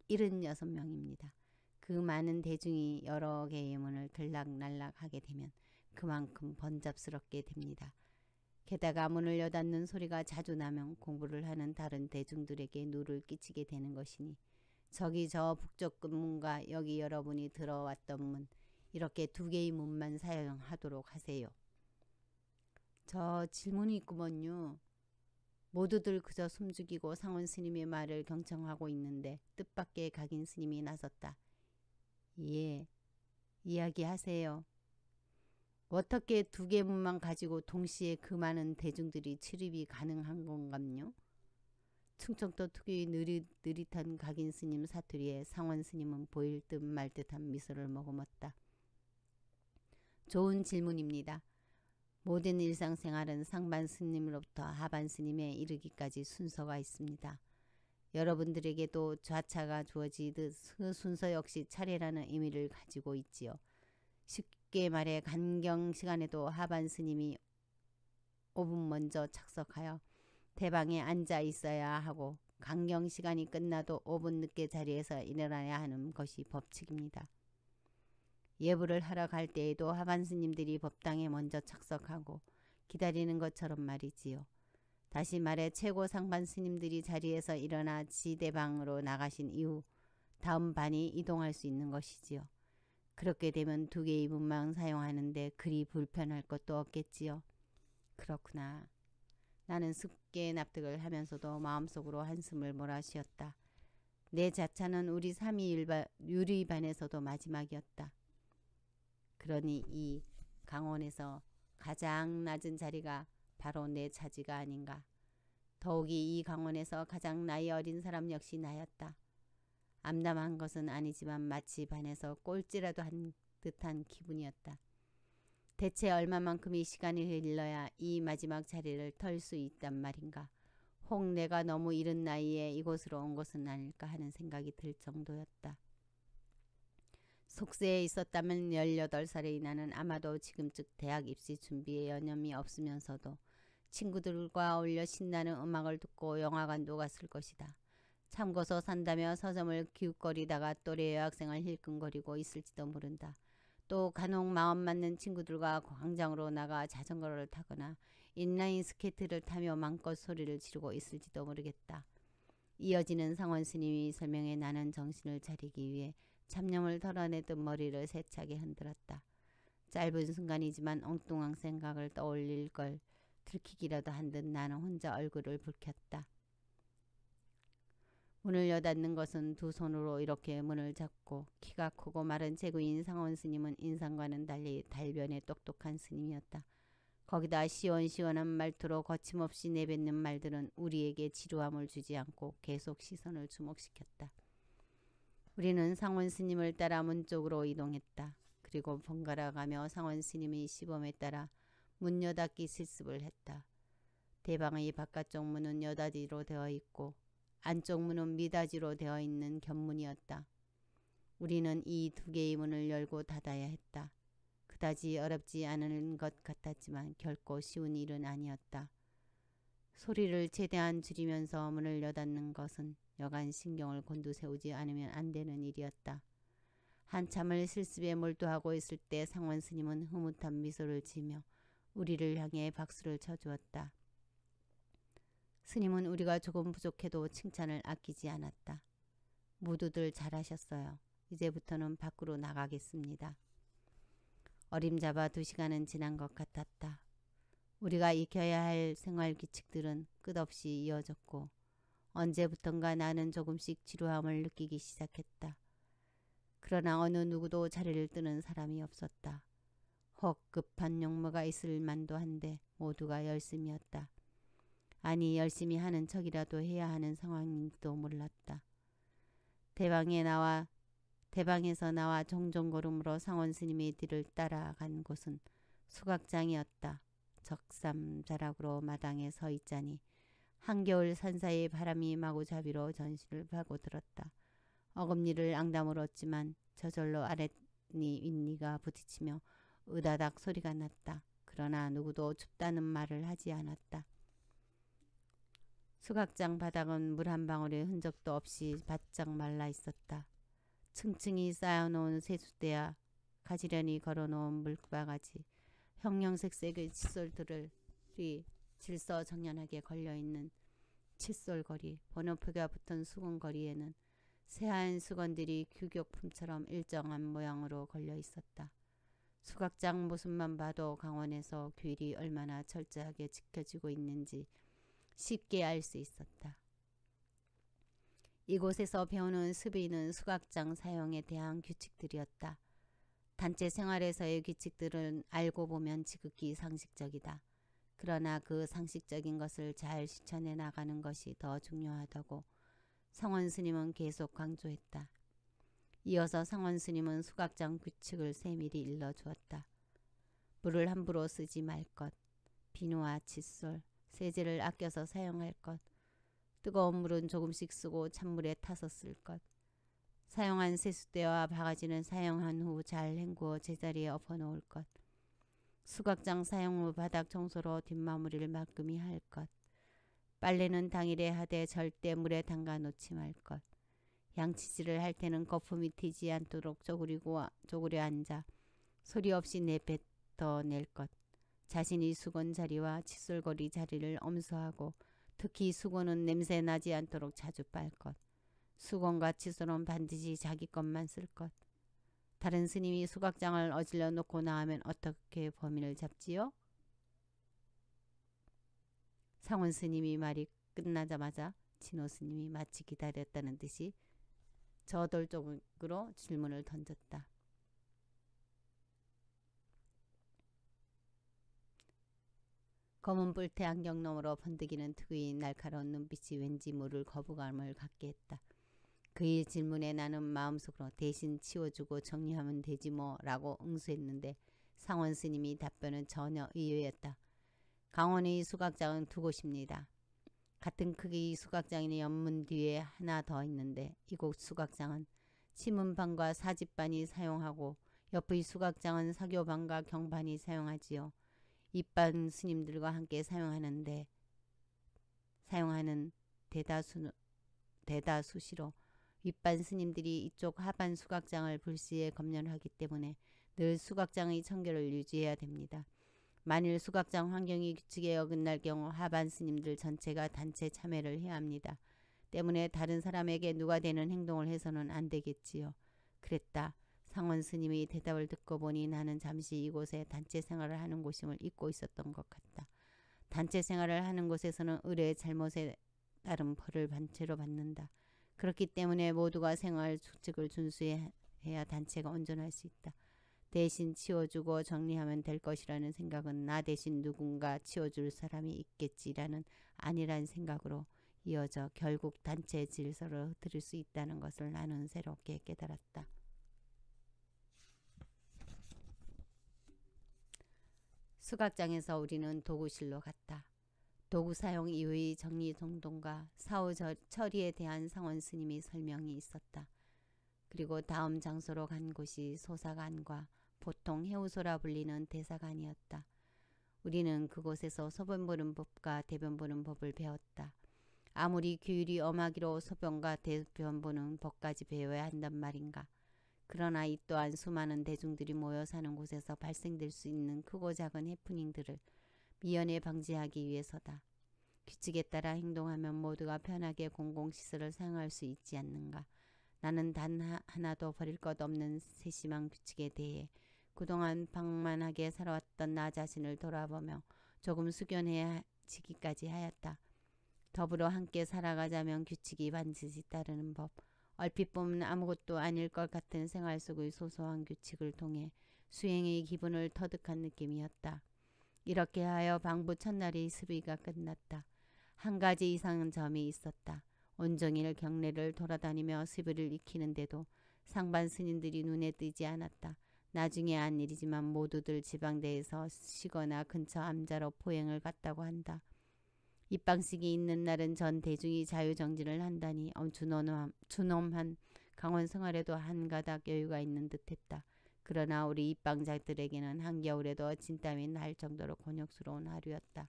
76명입니다. 그 많은 대중이 여러 개의 문을 들락날락하게 되면 그만큼 번잡스럽게 됩니다. 게다가 문을 여닫는 소리가 자주 나면 공부를 하는 다른 대중들에게 누를 끼치게 되는 것이니 저기 저 북쪽 문과 여기 여러분이 들어왔던 문 이렇게 2개의 문만 사용하도록 하세요. 저 질문이 있구먼요. 모두들 그저 숨죽이고 상원 스님의 말을 경청하고 있는데 뜻밖의 각인 스님이 나섰다. 예, 이야기하세요. 어떻게 2개 문만 가지고 동시에 그 많은 대중들이 출입이 가능한 건가요? 충청도 특유의 느릿한 각인 스님 사투리에 상원 스님은 보일 듯 말 듯한 미소를 머금었다. 좋은 질문입니다. 모든 일상생활은 상반 스님으로부터 하반 스님에 이르기까지 순서가 있습니다. 여러분들에게도 좌차가 주어지듯 그 순서 역시 차례라는 의미를 가지고 있지요. 쉽게 말해 간경 시간에도 하반 스님이 5분 먼저 착석하여 대방에 앉아 있어야 하고 간경 시간이 끝나도 5분 늦게 자리에서 일어나야 하는 것이 법칙입니다. 예불을 하러 갈 때에도 하반 스님들이 법당에 먼저 착석하고 기다리는 것처럼 말이지요. 다시 말해 최고 상반 스님들이 자리에서 일어나 지대방으로 나가신 이후 다음 반이 이동할 수 있는 것이지요. 그렇게 되면 2개의 문만 사용하는데 그리 불편할 것도 없겠지요. 그렇구나. 나는 쉽게 납득을 하면서도 마음속으로 한숨을 몰아쉬었다. 내 자차는 우리 3위 유리반에서도 마지막이었다. 그러니 이 강원에서 가장 낮은 자리가 바로 내 차지가 아닌가. 더욱이 이 강원에서 가장 나이 어린 사람 역시 나였다. 암담한 것은 아니지만 마치 반에서 꼴찌라도 한 듯한 기분이었다. 대체 얼마만큼의 시간이 흘러야 이 마지막 자리를 털 수 있단 말인가. 혹 내가 너무 이른 나이에 이곳으로 온 것은 아닐까 하는 생각이 들 정도였다. 속세에 있었다면 18살의 나는 아마도 지금쯤 대학 입시 준비에 여념이 없으면서도 친구들과 어울려 신나는 음악을 듣고 영화관도 갔을 것이다. 참고서 산다며 서점을 기웃거리다가 또래 여학생을 힐끔거리고 있을지도 모른다. 또 간혹 마음 맞는 친구들과 광장으로 나가 자전거를 타거나 인라인 스케이트를 타며 맘껏 소리를 지르고 있을지도 모르겠다. 이어지는 상원 스님이 설명해 나는 정신을 차리기 위해 잡념을 털어내듯 머리를 세차게 흔들었다. 짧은 순간이지만 엉뚱한 생각을 떠올릴 걸 들키기라도 한 듯 나는 혼자 얼굴을 붉혔다. 문을 여닫는 것은 2 손으로 이렇게 문을 잡고 키가 크고 마른 제구인 상원 스님은 인상과는 달리 달변에 똑똑한 스님이었다. 거기다 시원시원한 말투로 거침없이 내뱉는 말들은 우리에게 지루함을 주지 않고 계속 시선을 주목시켰다. 우리는 상원 스님을 따라 문 쪽으로 이동했다. 그리고 번갈아가며 상원 스님의 시범에 따라 문 여닫기 실습을 했다. 대방의 바깥쪽 문은 여닫이로 되어 있고 안쪽 문은 미닫이로 되어 있는 견문이었다. 우리는 이 2개의 문을 열고 닫아야 했다. 그다지 어렵지 않은 것 같았지만 결코 쉬운 일은 아니었다. 소리를 최대한 줄이면서 문을 여닫는 것은 여간 신경을 곤두세우지 않으면 안 되는 일이었다. 한참을 실습에 몰두하고 있을 때 상원 스님은 흐뭇한 미소를 지으며 우리를 향해 박수를 쳐주었다. 스님은 우리가 조금 부족해도 칭찬을 아끼지 않았다. 모두들 잘하셨어요. 이제부터는 밖으로 나가겠습니다. 어림잡아 2시간은 지난 것 같았다. 우리가 익혀야 할 생활 규칙들은 끝없이 이어졌고 언제부턴가 나는 조금씩 지루함을 느끼기 시작했다. 그러나 어느 누구도 자리를 뜨는 사람이 없었다. 혹 급한 용무가 있을 만도 한데 모두가 열심이었다. 아니 열심히 하는 척이라도 해야 하는 상황인지도 몰랐다. 대방에서 나와 종종 걸음으로 상원 스님의 뒤를 따라간 곳은 수각장이었다. 적삼자락으로 마당에 서 있자니 한겨울 산사의 바람이 마구잡이로 전신을 파고들었다. 어금니를 앙담을 얻지만 저절로 아랫니 윗니가 부딪히며 으다닥 소리가 났다. 그러나 누구도 춥다는 말을 하지 않았다. 수각장 바닥은 물 한 방울의 흔적도 없이 바짝 말라 있었다. 층층이 쌓아놓은 세숫대야 가지런히 걸어놓은 물바가지, 형형색색의 칫솔들이 질서정연하게 걸려있는 칫솔거리, 번호표가 붙은 수건거리에는 새하얀 수건들이 규격품처럼 일정한 모양으로 걸려 있었다. 수각장 모습만 봐도 강원에서 규율이 얼마나 철저하게 지켜지고 있는지 쉽게 알 수 있었다. 이곳에서 배우는 습의는 수각장 사용에 대한 규칙들이었다. 단체 생활에서의 규칙들은 알고 보면 지극히 상식적이다. 그러나 그 상식적인 것을 잘 실천해 나가는 것이 더 중요하다고 상원 스님은 계속 강조했다. 이어서 상원 스님은 수각장 규칙을 세밀히 일러주었다. 물을 함부로 쓰지 말 것, 비누와 칫솔, 세제를 아껴서 사용할 것, 뜨거운 물은 조금씩 쓰고 찬물에 타서 쓸 것, 사용한 세숫대와 바가지는 사용한 후 잘 헹구어 제자리에 엎어놓을 것, 수각장 사용 후 바닥 청소로 뒷마무리를 말끔히 할 것, 빨래는 당일에 하되 절대 물에 담가 놓지 말 것, 양치질을 할 때는 거품이 튀지 않도록 쪼그려 앉아 소리 없이 내뱉어낼 것, 자신이 수건 자리와 칫솔거리 자리를 엄수하고 특히 수건은 냄새 나지 않도록 자주 빨 것, 수건과 칫솔은 반드시 자기 것만 쓸 것. 다른 스님이 수각장을 어질러 놓고 나오면 어떻게 범인을 잡지요? 상원 스님이 말이 끝나자마자 진호 스님이 마치 기다렸다는 듯이 저돌적으로 질문을 던졌다. 검은 뿔테 안경 너머로 번득이는 특유의 날카로운 눈빛이 왠지 모를 거부감을 갖게 했다. 그의 질문에 나는 마음속으로 대신 치워주고 정리하면 되지 뭐 라고 응수했는데 상원 스님이 답변은 전혀 의외였다. 강원의 수각장은 두 곳입니다. 같은 크기의 수각장이 연문 뒤에 하나 더 있는데 이곳 수각장은 신문반과 사집반이 사용하고 옆의 수각장은 사교반과 경반이 사용하지요. 입반 스님들과 함께 사용하는 대다수시로 윗반 스님들이 이쪽 하반 수각장을 불시에 검열하기 때문에 늘 수각장의 청결을 유지해야 됩니다. 만일 수각장 환경이 규칙에 어긋날 경우 하반 스님들 전체가 단체 참여를 해야 합니다. 때문에 다른 사람에게 누가 되는 행동을 해서는 안 되겠지요. 그랬다. 상원 스님의 대답을 듣고 보니 나는 잠시 이곳에 단체 생활을 하는 곳임을 잊고 있었던 것 같다. 단체 생활을 하는 곳에서는 의뢰의 잘못에 따른 벌을 반체로 받는다. 그렇기 때문에 모두가 생활 수칙을 준수해야 단체가 온전할 수 있다. 대신 치워주고 정리하면 될 것이라는 생각은 나 대신 누군가 치워줄 사람이 있겠지라는 아니란 생각으로 이어져 결국 단체 질서를 흐트릴 수 있다는 것을 나는 새롭게 깨달았다. 수각장에서 우리는 도구실로 갔다. 도구 사용 이후의 정리정돈과 사후 처리에 대한 상원 스님의 설명이 있었다. 그리고 다음 장소로 간 곳이 소사관과 보통 해우소라 불리는 대사관이었다. 우리는 그곳에서 소변 보는 법과 대변 보는 법을 배웠다. 아무리 규율이 엄하기로 소변과 대변 보는 법까지 배워야 한단 말인가. 그러나 이 또한 수많은 대중들이 모여 사는 곳에서 발생될 수 있는 크고 작은 해프닝들을 미연에 방지하기 위해서다. 규칙에 따라 행동하면 모두가 편하게 공공시설을 사용할 수 있지 않는가. 나는 단 하나도 버릴 것 없는 세심한 규칙에 대해 그동안 방만하게 살아왔던 나 자신을 돌아보며 조금 숙연해지기까지 하였다. 더불어 함께 살아가자면 규칙이 반드시 따르는 법, 얼핏 보면 아무것도 아닐 것 같은 생활 속의 소소한 규칙을 통해 수행의 기분을 터득한 느낌이었다. 이렇게 하여 방부 첫날의 습의가 끝났다. 한 가지 이상한 점이 있었다. 온종일 경내를 돌아다니며 스비를 익히는데도 상반 스님들이 눈에 띄지 않았다. 나중에 한 일이지만 모두들 지방대에서 쉬거나 근처 암자로 포행을 갔다고 한다. 입방식이 있는 날은 전 대중이 자유정진을 한다니 준엄한 강원 생활에도 한가닥 여유가 있는 듯했다. 그러나 우리 입방자들에게는 한겨울에도 진땀이 날 정도로 곤욕스러운 하루였다.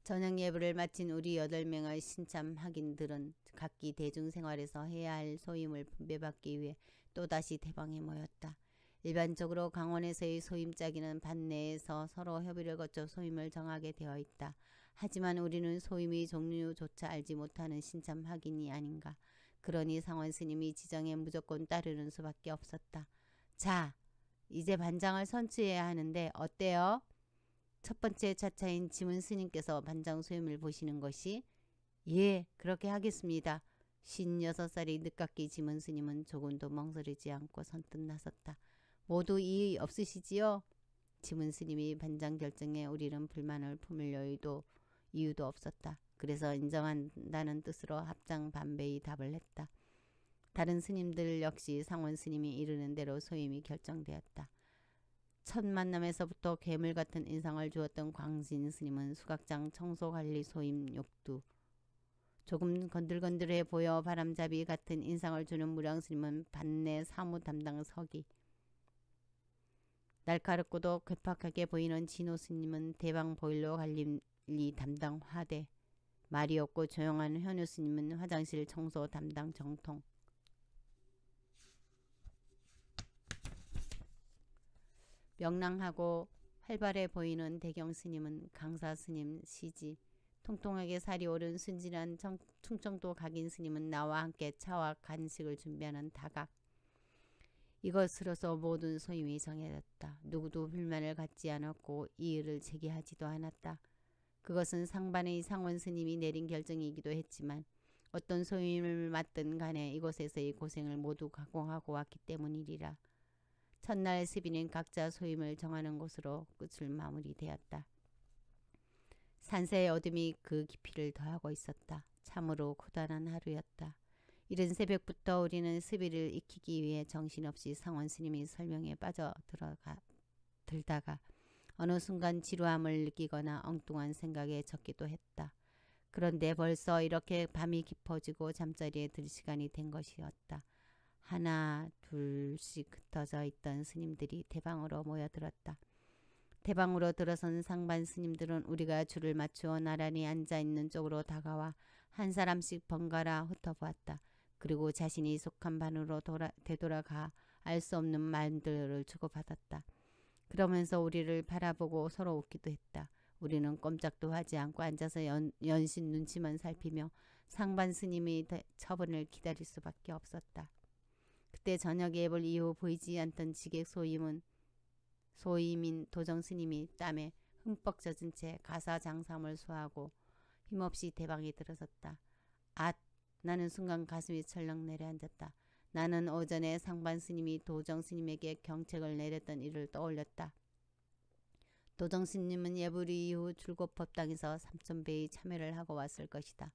저녁 예불을 마친 우리 8명의 신참 학인들은 각기 대중생활에서 해야 할 소임을 분배받기 위해 또다시 대방에 모였다. 일반적으로 강원에서의 소임 짜기는 반내에서 서로 협의를 거쳐 소임을 정하게 되어 있다. 하지만 우리는 소임의 종류조차 알지 못하는 신참 학인이 아닌가. 그러니 상원 스님이 지정에 무조건 따르는 수밖에 없었다. 자, 이제 반장을 선출해야 하는데 어때요? 첫 번째 차차인 지문 스님께서 반장 소임을 보시는 것이 예, 그렇게 하겠습니다. 56살의 늦깎이 지문 스님은 조금도 멍설이지 않고 선뜻 나섰다. 모두 이의 없으시지요? 지문 스님이 반장 결정에 우리는 불만을 품을 이유도 없었다. 그래서 인정한다는 뜻으로 합장 반배의 답을 했다. 다른 스님들 역시 상원 스님이 이르는 대로 소임이 결정되었다. 첫 만남에서부터 괴물 같은 인상을 주었던 광진 스님은 수각장 청소관리 소임 욕두, 조금 건들건들해 보여 바람잡이 같은 인상을 주는 무량 스님은 반내 사무 담당 서기, 날카롭고도 괴팍하게 보이는 진호 스님은 대방 보일러 관리 담당 화대, 말이 없고 조용한 현우 스님은 화장실 청소 담당 정통, 명랑하고 활발해 보이는 대경 스님은 강사 스님 시지, 통통하게 살이 오른 순진한 충청도 각인 스님은 나와 함께 차와 간식을 준비하는 다각. 이것으로서 모든 소임이 정해졌다. 누구도 불만을 갖지 않았고 이의를 제기하지도 않았다. 그것은 상반의 상원 스님이 내린 결정이기도 했지만 어떤 소임을 맡든 간에 이곳에서의 고생을 모두 각오하고 왔기 때문이리라. 첫날 스비는 각자 소임을 정하는 것으로 끝을 마무리되었다. 산세의 어둠이 그 깊이를 더하고 있었다. 참으로 고단한 하루였다. 이른 새벽부터 우리는 스비를 익히기 위해 정신없이 상원 스님이 설명에 들다가 어느 순간 지루함을 느끼거나 엉뚱한 생각에 젖기도 했다. 그런데 벌써 이렇게 밤이 깊어지고 잠자리에 들 시간이 된 것이었다. 하나 둘씩 흩어져 있던 스님들이 대방으로 모여들었다. 대방으로 들어선 상반 스님들은 우리가 줄을 맞추어 나란히 앉아있는 쪽으로 다가와 한 사람씩 번갈아 훑어보았다. 그리고 자신이 속한 반으로 되돌아가 알 수 없는 말들을 주고받았다. 그러면서 우리를 바라보고 서로 웃기도 했다. 우리는 꼼짝도 하지 않고 앉아서 연신 눈치만 살피며 상반 스님의 처분을 기다릴 수밖에 없었다. 그때 저녁 예불 이후 보이지 않던 지객 소임인 도정 스님이 땀에 흠뻑 젖은 채 가사 장삼을 수하고 힘없이 대방에 들어섰다. 앗! 나는 순간 가슴이 철렁 내려앉았다. 나는 오전에 상반 스님이 도정 스님에게 경책을 내렸던 일을 떠올렸다. 도정 스님은 예불 이후 줄곧 법당에서 삼천배의 참회를 하고 왔을 것이다.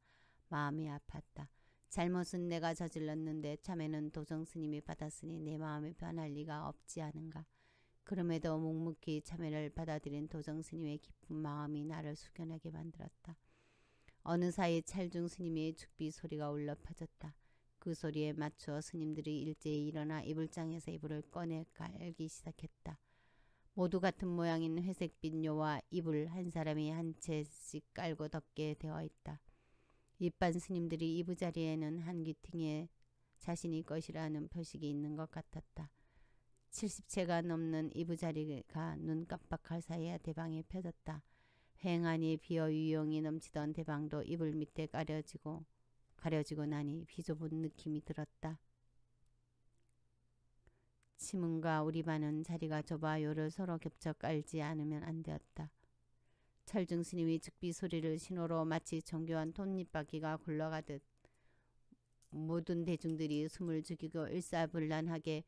마음이 아팠다. 잘못은 내가 저질렀는데 참회는 도정 스님이 받았으니 내 마음이 변할 리가 없지 않은가. 그럼에도 묵묵히 참회를 받아들인 도정 스님의 깊은 마음이 나를 숙연하게 만들었다. 어느 사이 찰중 스님의 죽비 소리가 울려 퍼졌다. 그 소리에 맞추어 스님들이 일제히 일어나 이불장에서 이불을 꺼내 깔기 시작했다. 모두 같은 모양인 회색빛 묘와 이불 한 사람이 한 채씩 깔고 덮게 되어 있다. 일반 스님들이 이부자리에는 한 귀퉁이에 자신이 것이라는 표식이 있는 것 같았다. 70채가 넘는 이부자리가 눈 깜빡할 사이에 대방에 펴졌다. 휑하니 비어 유용이 넘치던 대방도 이불 밑에 가려지고 나니 비좁은 느낌이 들었다. 치문과 우리 반은 자리가 좁아 요를 서로 겹쳐 깔지 않으면 안 되었다. 철중 스님이 즉비 소리를 신호로 마치 정교한 톱니바퀴가 굴러가듯 모든 대중들이 숨을 죽이고 일사불란하게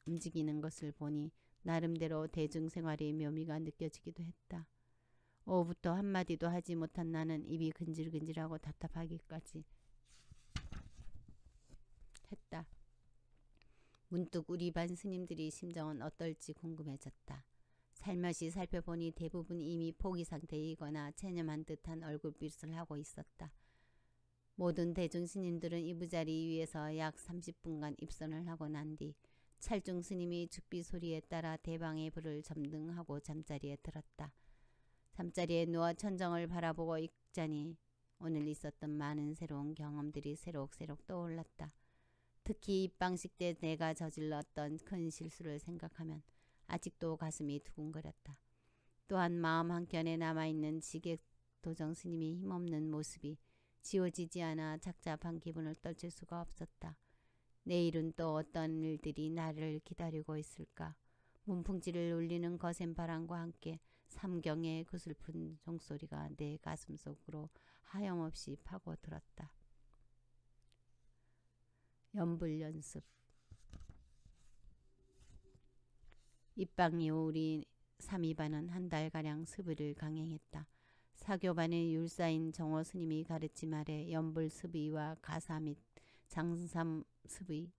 움직이는 것을 보니 나름대로 대중생활의 묘미가 느껴지기도 했다. 오후부터 한마디도 하지 못한 나는 입이 근질근질하고 답답하기까지 했다. 문득 우리 반 스님들이 심정은 어떨지 궁금해졌다. 살며시 살펴보니 대부분 이미 포기 상태이거나 체념한 듯한 얼굴빛을 하고 있었다. 모든 대중 스님들은 이부자리 위에서 약 30분간 입선을 하고 난 뒤 찰중 스님이 죽비 소리에 따라 대방의 불을 점등하고 잠자리에 들었다. 잠자리에 누워 천정을 바라보고 있자니 오늘 있었던 많은 새로운 경험들이 새록새록 떠올랐다. 특히 입방식 때 내가 저질렀던 큰 실수를 생각하면 아직도 가슴이 두근거렸다. 또한 마음 한켠에 남아있는 지객도정 스님이 힘없는 모습이 지워지지 않아 착잡한 기분을 떨칠 수가 없었다. 내일은 또 어떤 일들이 나를 기다리고 있을까. 문풍지를 울리는 거센 바람과 함께 삼경의 그 슬픈 종소리가 내 가슴 속으로 하염없이 파고들었다. 연불연습. 입방 이후 우리 3위반은 한 달가량 습의를 강행했다. 사교반의 율사인 정호 스님이 가르침 아래 연불 습의와 가사 및 장삼 습의,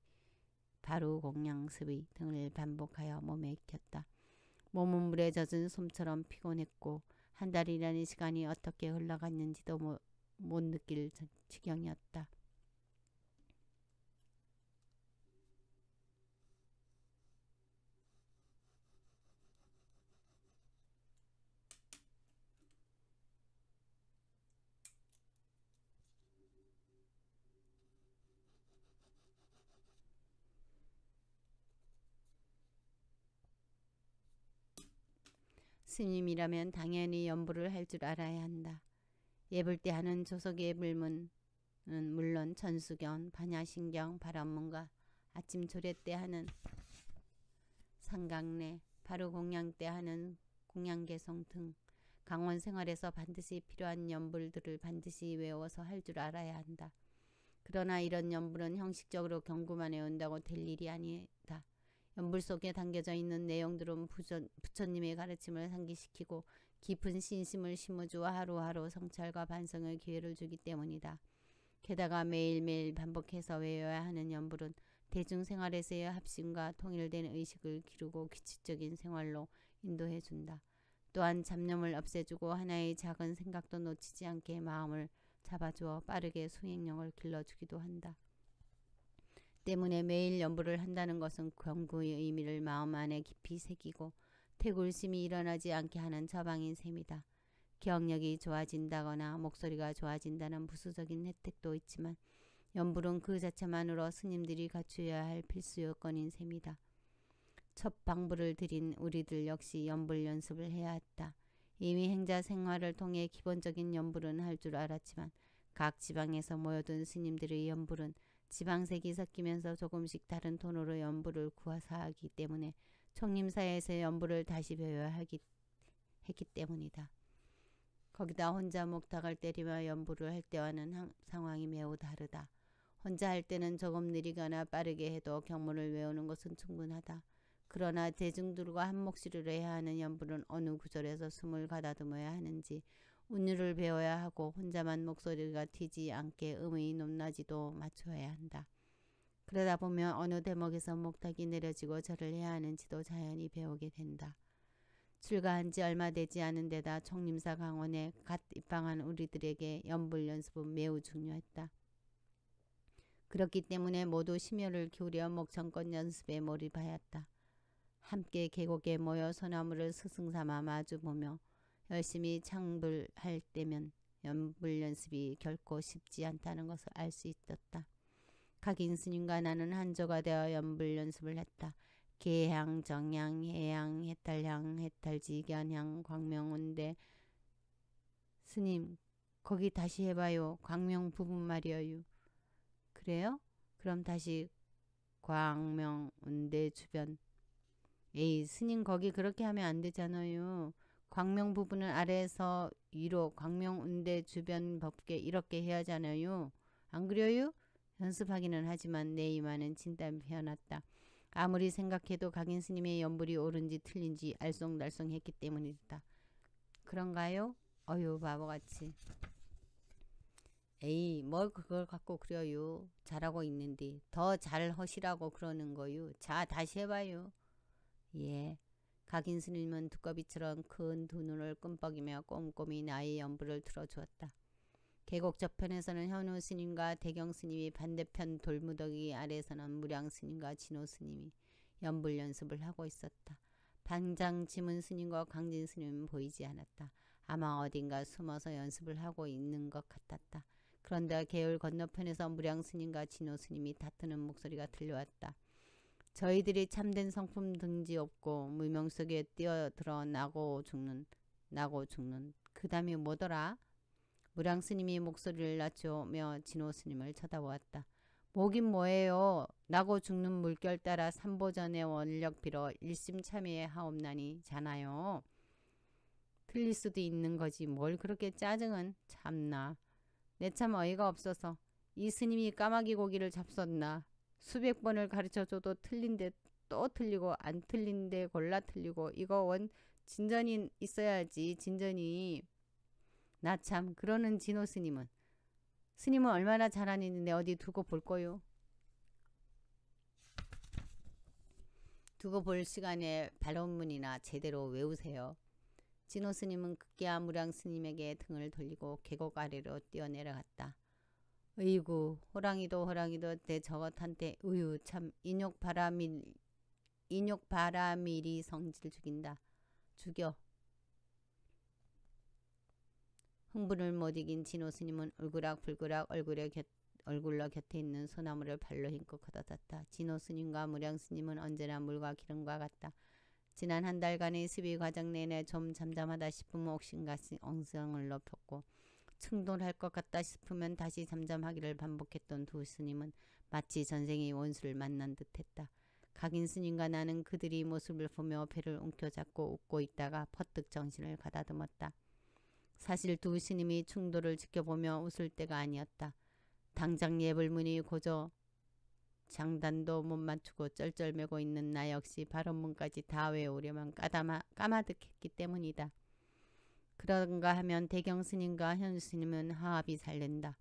바루 공양 습의 등을 반복하여 몸에 익혔다. 몸은 물에 젖은 솜처럼 피곤했고 한 달이라는 시간이 어떻게 흘러갔는지도 못 느낄 지경이었다. 스님이라면 당연히 연불을 할 줄 알아야 한다. 예불 때 하는 조석의 불문은 물론 천수경, 반야신경, 발언문과 아침 조례 때 하는 상강례, 바로 공양 때 하는 공양개송 등 강원 생활에서 반드시 필요한 연불들을 반드시 외워서 할 줄 알아야 한다. 그러나 이런 연불은 형식적으로 경구만 해온다고 될 일이 아니다. 연불 속에 담겨져 있는 내용들은 부처님의 가르침을 상기시키고 깊은 신심을 심어주어 하루하루 성찰과 반성의 기회를 주기 때문이다. 게다가 매일매일 반복해서 외워야 하는 연불은 대중생활에서의 합심과 통일된 의식을 기르고 규칙적인 생활로 인도해준다. 또한 잡념을 없애주고 하나의 작은 생각도 놓치지 않게 마음을 잡아주어 빠르게 수행력을 길러주기도 한다. 때문에 매일 연불을 한다는 것은 경구의 의미를 마음 안에 깊이 새기고 태굴심이 일어나지 않게 하는 처방인 셈이다. 기억력이 좋아진다거나 목소리가 좋아진다는 부수적인 혜택도 있지만 연불은 그 자체만으로 스님들이 갖추어야 할 필수 요건인 셈이다. 첫 방부를 들인 우리들 역시 연불 연습을 해야 했다. 이미 행자 생활을 통해 기본적인 연불은 할 줄 알았지만 각 지방에서 모여든 스님들의 연불은 지방색이 섞이면서 조금씩 다른 톤으로 연불을 구하사 하기 때문에 총림사에서 연불을 다시 배워야 했기 때문이다. 거기다 혼자 목탁을 때리며 연불을 할 때와는 상황이 매우 다르다. 혼자 할 때는 조금 느리거나 빠르게 해도 경문을 외우는 것은 충분하다. 그러나 대중들과 한 몫이를 해야 하는 연불은 어느 구절에서 숨을 가다듬어야 하는지 운율을 배워야 하고 혼자만 목소리가 튀지 않게 음의 높낮이도 맞춰야 한다. 그러다 보면 어느 대목에서 목탁이 내려지고 절을 해야 하는지도 자연히 배우게 된다. 출가한 지 얼마 되지 않은 데다 총림사 강원에 갓 입방한 우리들에게 연불 연습은 매우 중요했다. 그렇기 때문에 모두 심혈을 기울여 목청껏 연습에 몰입하였다. 함께 계곡에 모여 소나무를 스승삼아 마주보며 열심히 창불할 때면 연불 연습이 결코 쉽지 않다는 것을 알 수 있었다. 각인 스님과 나는 한조가 되어 연불 연습을 했다. 계향, 정향, 해향, 해탈향, 해탈지, 견향, 광명운대. 스님, 거기 다시 해봐요. 광명 부분 말이여유. 그래요? 그럼 다시 광명운대 주변. 에이, 스님 거기 그렇게 하면 안 되잖아요. 광명 부분을 아래에서 위로 광명운대 주변 법계 이렇게 해야 하잖아요. 안 그래요? 연습하기는 하지만 내 이마는 진땀이 피어났다. 아무리 생각해도 각인 스님의 연불이 옳은지 틀린지 알쏭달쏭했기 때문이다. 그런가요? 어휴 바보같이. 에이 뭘 그걸 갖고 그래요. 잘하고 있는데 더 잘하시라고 그러는 거요. 자 다시 해봐요. 예. 각인 스님은 두꺼비처럼 큰 두 눈을 끔뻑이며 꼼꼼히 나의 연부를 틀어주었다. 계곡 저편에서는 현우 스님과 대경 스님이, 반대편 돌무더기 아래에서는 무량 스님과 진호 스님이 연불 연습을 하고 있었다. 방장 지문 스님과 광진 스님은 보이지 않았다. 아마 어딘가 숨어서 연습을 하고 있는 것 같았다. 그런데 개울 건너편에서 무량 스님과 진호 스님이 다투는 목소리가 들려왔다. 저희들이 참된 성품 등지 없고 무명 속에 뛰어들어 나고 죽는 그 다음이 뭐더라? 무량 스님이 목소리를 낮추며 진호 스님을 쳐다보았다. 뭐긴 뭐예요. 나고 죽는 물결 따라 삼보전의 원력 빌어 일심참회에 하옵나니 잖아요. 틀릴 수도 있는 거지 뭘 그렇게 짜증은. 참나. 내 참 어이가 없어서 이 스님이 까마귀 고기를 잡섰나. 수백 번을 가르쳐줘도 틀린데 또 틀리고 안 틀린데 골라 틀리고 이거 원 진전이 있어야지 진전이. 나 참 그러는 진호 스님은 얼마나 잘하는데 어디 두고 볼 거요. 두고 볼 시간에 발언문이나 제대로 외우세요. 진호 스님은 급기야 무량 스님에게 등을 돌리고 계곡 아래로 뛰어내려갔다. 으이구 호랑이도 내 저것한테 으유 참 인욕 바라밀이 성질 죽인다. 죽여. 흥분을 못 이긴 진호 스님은 울그락불그락 얼굴로 곁에 있는 소나무를 발로 힘껏 걷어찼다. 진호 스님과 무량 스님은 언제나 물과 기름과 같다. 지난 한 달간의 수비 과정 내내 좀 잠잠하다 싶으면 옥신각신 엉성을 높였고 충돌할 것 같다 싶으면 다시 잠잠하기를 반복했던 두 스님은 마치 전생의 원수를 만난 듯했다. 각인 스님과 나는 그들이 모습을 보며 배를 움켜잡고 웃고 있다가 퍼뜩 정신을 가다듬었다. 사실 두 스님이 충돌을 지켜보며 웃을 때가 아니었다. 당장 예불문이 고조 장단도 못 맞추고 쩔쩔매고 있는 나 역시 발언문까지 다 외우려면 까마득했기 때문이다. 그런가 하면 대경 스님과 현우 스님은 화합이 살랜다.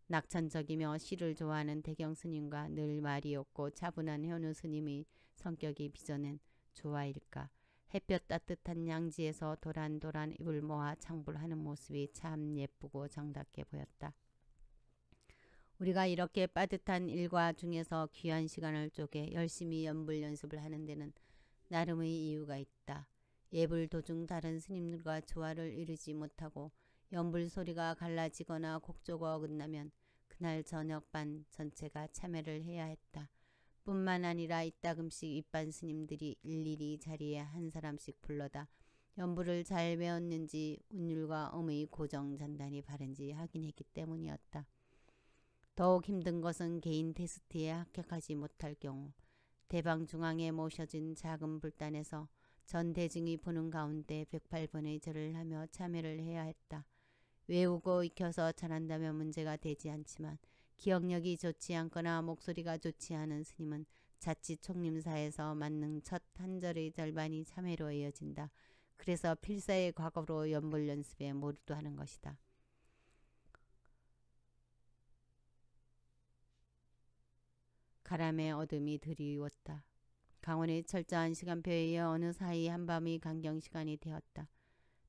낙천적이며 시를 좋아하는 대경 스님과 늘 말이 없고 차분한 현우 스님의 성격이 빚어낸 조화일까. 햇볕 따뜻한 양지에서 도란도란 입을 모아 창불하는 모습이 참 예쁘고 정답게 보였다. 우리가 이렇게 빠듯한 일과 중에서 귀한 시간을 쪼개 열심히 연불 연습을 하는 데는 나름의 이유가 있다. 예불 도중 다른 스님들과 조화를 이루지 못하고 연불 소리가 갈라지거나 곡조가 어긋나면 그날 저녁 반 전체가 참회를 해야 했다. 뿐만 아니라 이따금씩 윗반 스님들이 일일이 자리에 한 사람씩 불러다 연불을 잘 배웠는지 운율과 음의 고정 전단이 바른지 확인했기 때문이었다. 더욱 힘든 것은 개인 테스트에 합격하지 못할 경우 대방 중앙에 모셔진 작은 불단에서 전 대중이 보는 가운데 108번의 절을 하며 참회를 해야 했다. 외우고 익혀서 잘한다면 문제가 되지 않지만 기억력이 좋지 않거나 목소리가 좋지 않은 스님은 자칫 총림사에서 맞는 첫 한 절의 절반이 참회로 이어진다. 그래서 필사의 과거로 연불 연습에 몰두하는 것이다. 가람의 어둠이 드리웠다. 강원의 철저한 시간표에 의해 어느 사이 한밤이 강경시간이 되었다.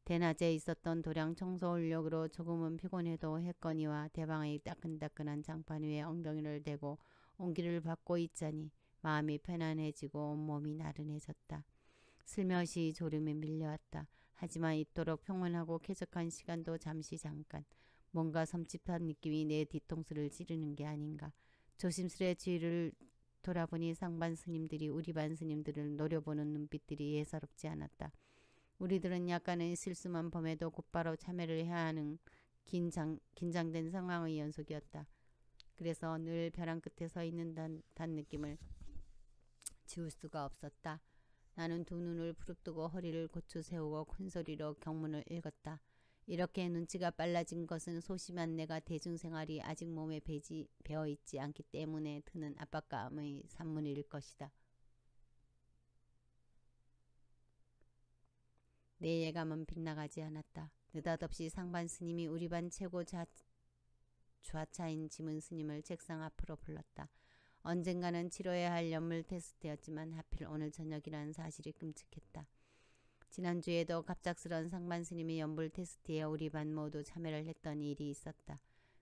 대낮에 있었던 도량 청소 울력으로 조금은 피곤해도 했거니와 대방의 따끈따끈한 장판 위에 엉덩이를 대고 온기를 받고 있자니 마음이 편안해지고 온몸이 나른해졌다. 슬며시 졸음이 밀려왔다. 하지만 이토록 평온하고 쾌적한 시간도 잠깐 뭔가 섬찟한 느낌이 내 뒤통수를 찌르는 게 아닌가. 조심스레 주위를 돌아보니 상반 스님들이 우리 반 스님들을 노려보는 눈빛들이 예사롭지 않았다. 우리들은 약간의 실수만 범해도 곧바로 참회를 해야 하는 긴장된 상황의 연속이었다. 그래서 늘 벼랑 끝에 서 있는 단 느낌을 지울 수가 없었다. 나는 두 눈을 부릅뜨고 허리를 고추 세우고 큰소리로 경문을 읽었다. 이렇게 눈치가 빨라진 것은 소심한 내가 대중생활이 아직 몸에 배어있지 않기 때문에 드는 압박감의 산문일 것이다. 내 예감은 빗나가지 않았다. 느닷없이 상반 스님이 우리 반 최고 좌차인 지문 스님을 책상 앞으로 불렀다. 언젠가는 치러야 할 연물 테스트였지만 하필 오늘 저녁이라는 사실이 끔찍했다. 지난주에도 갑작스런 상반 스님의 연불 테스트에 우리 반 모두 참여를 했던 일이 있었다.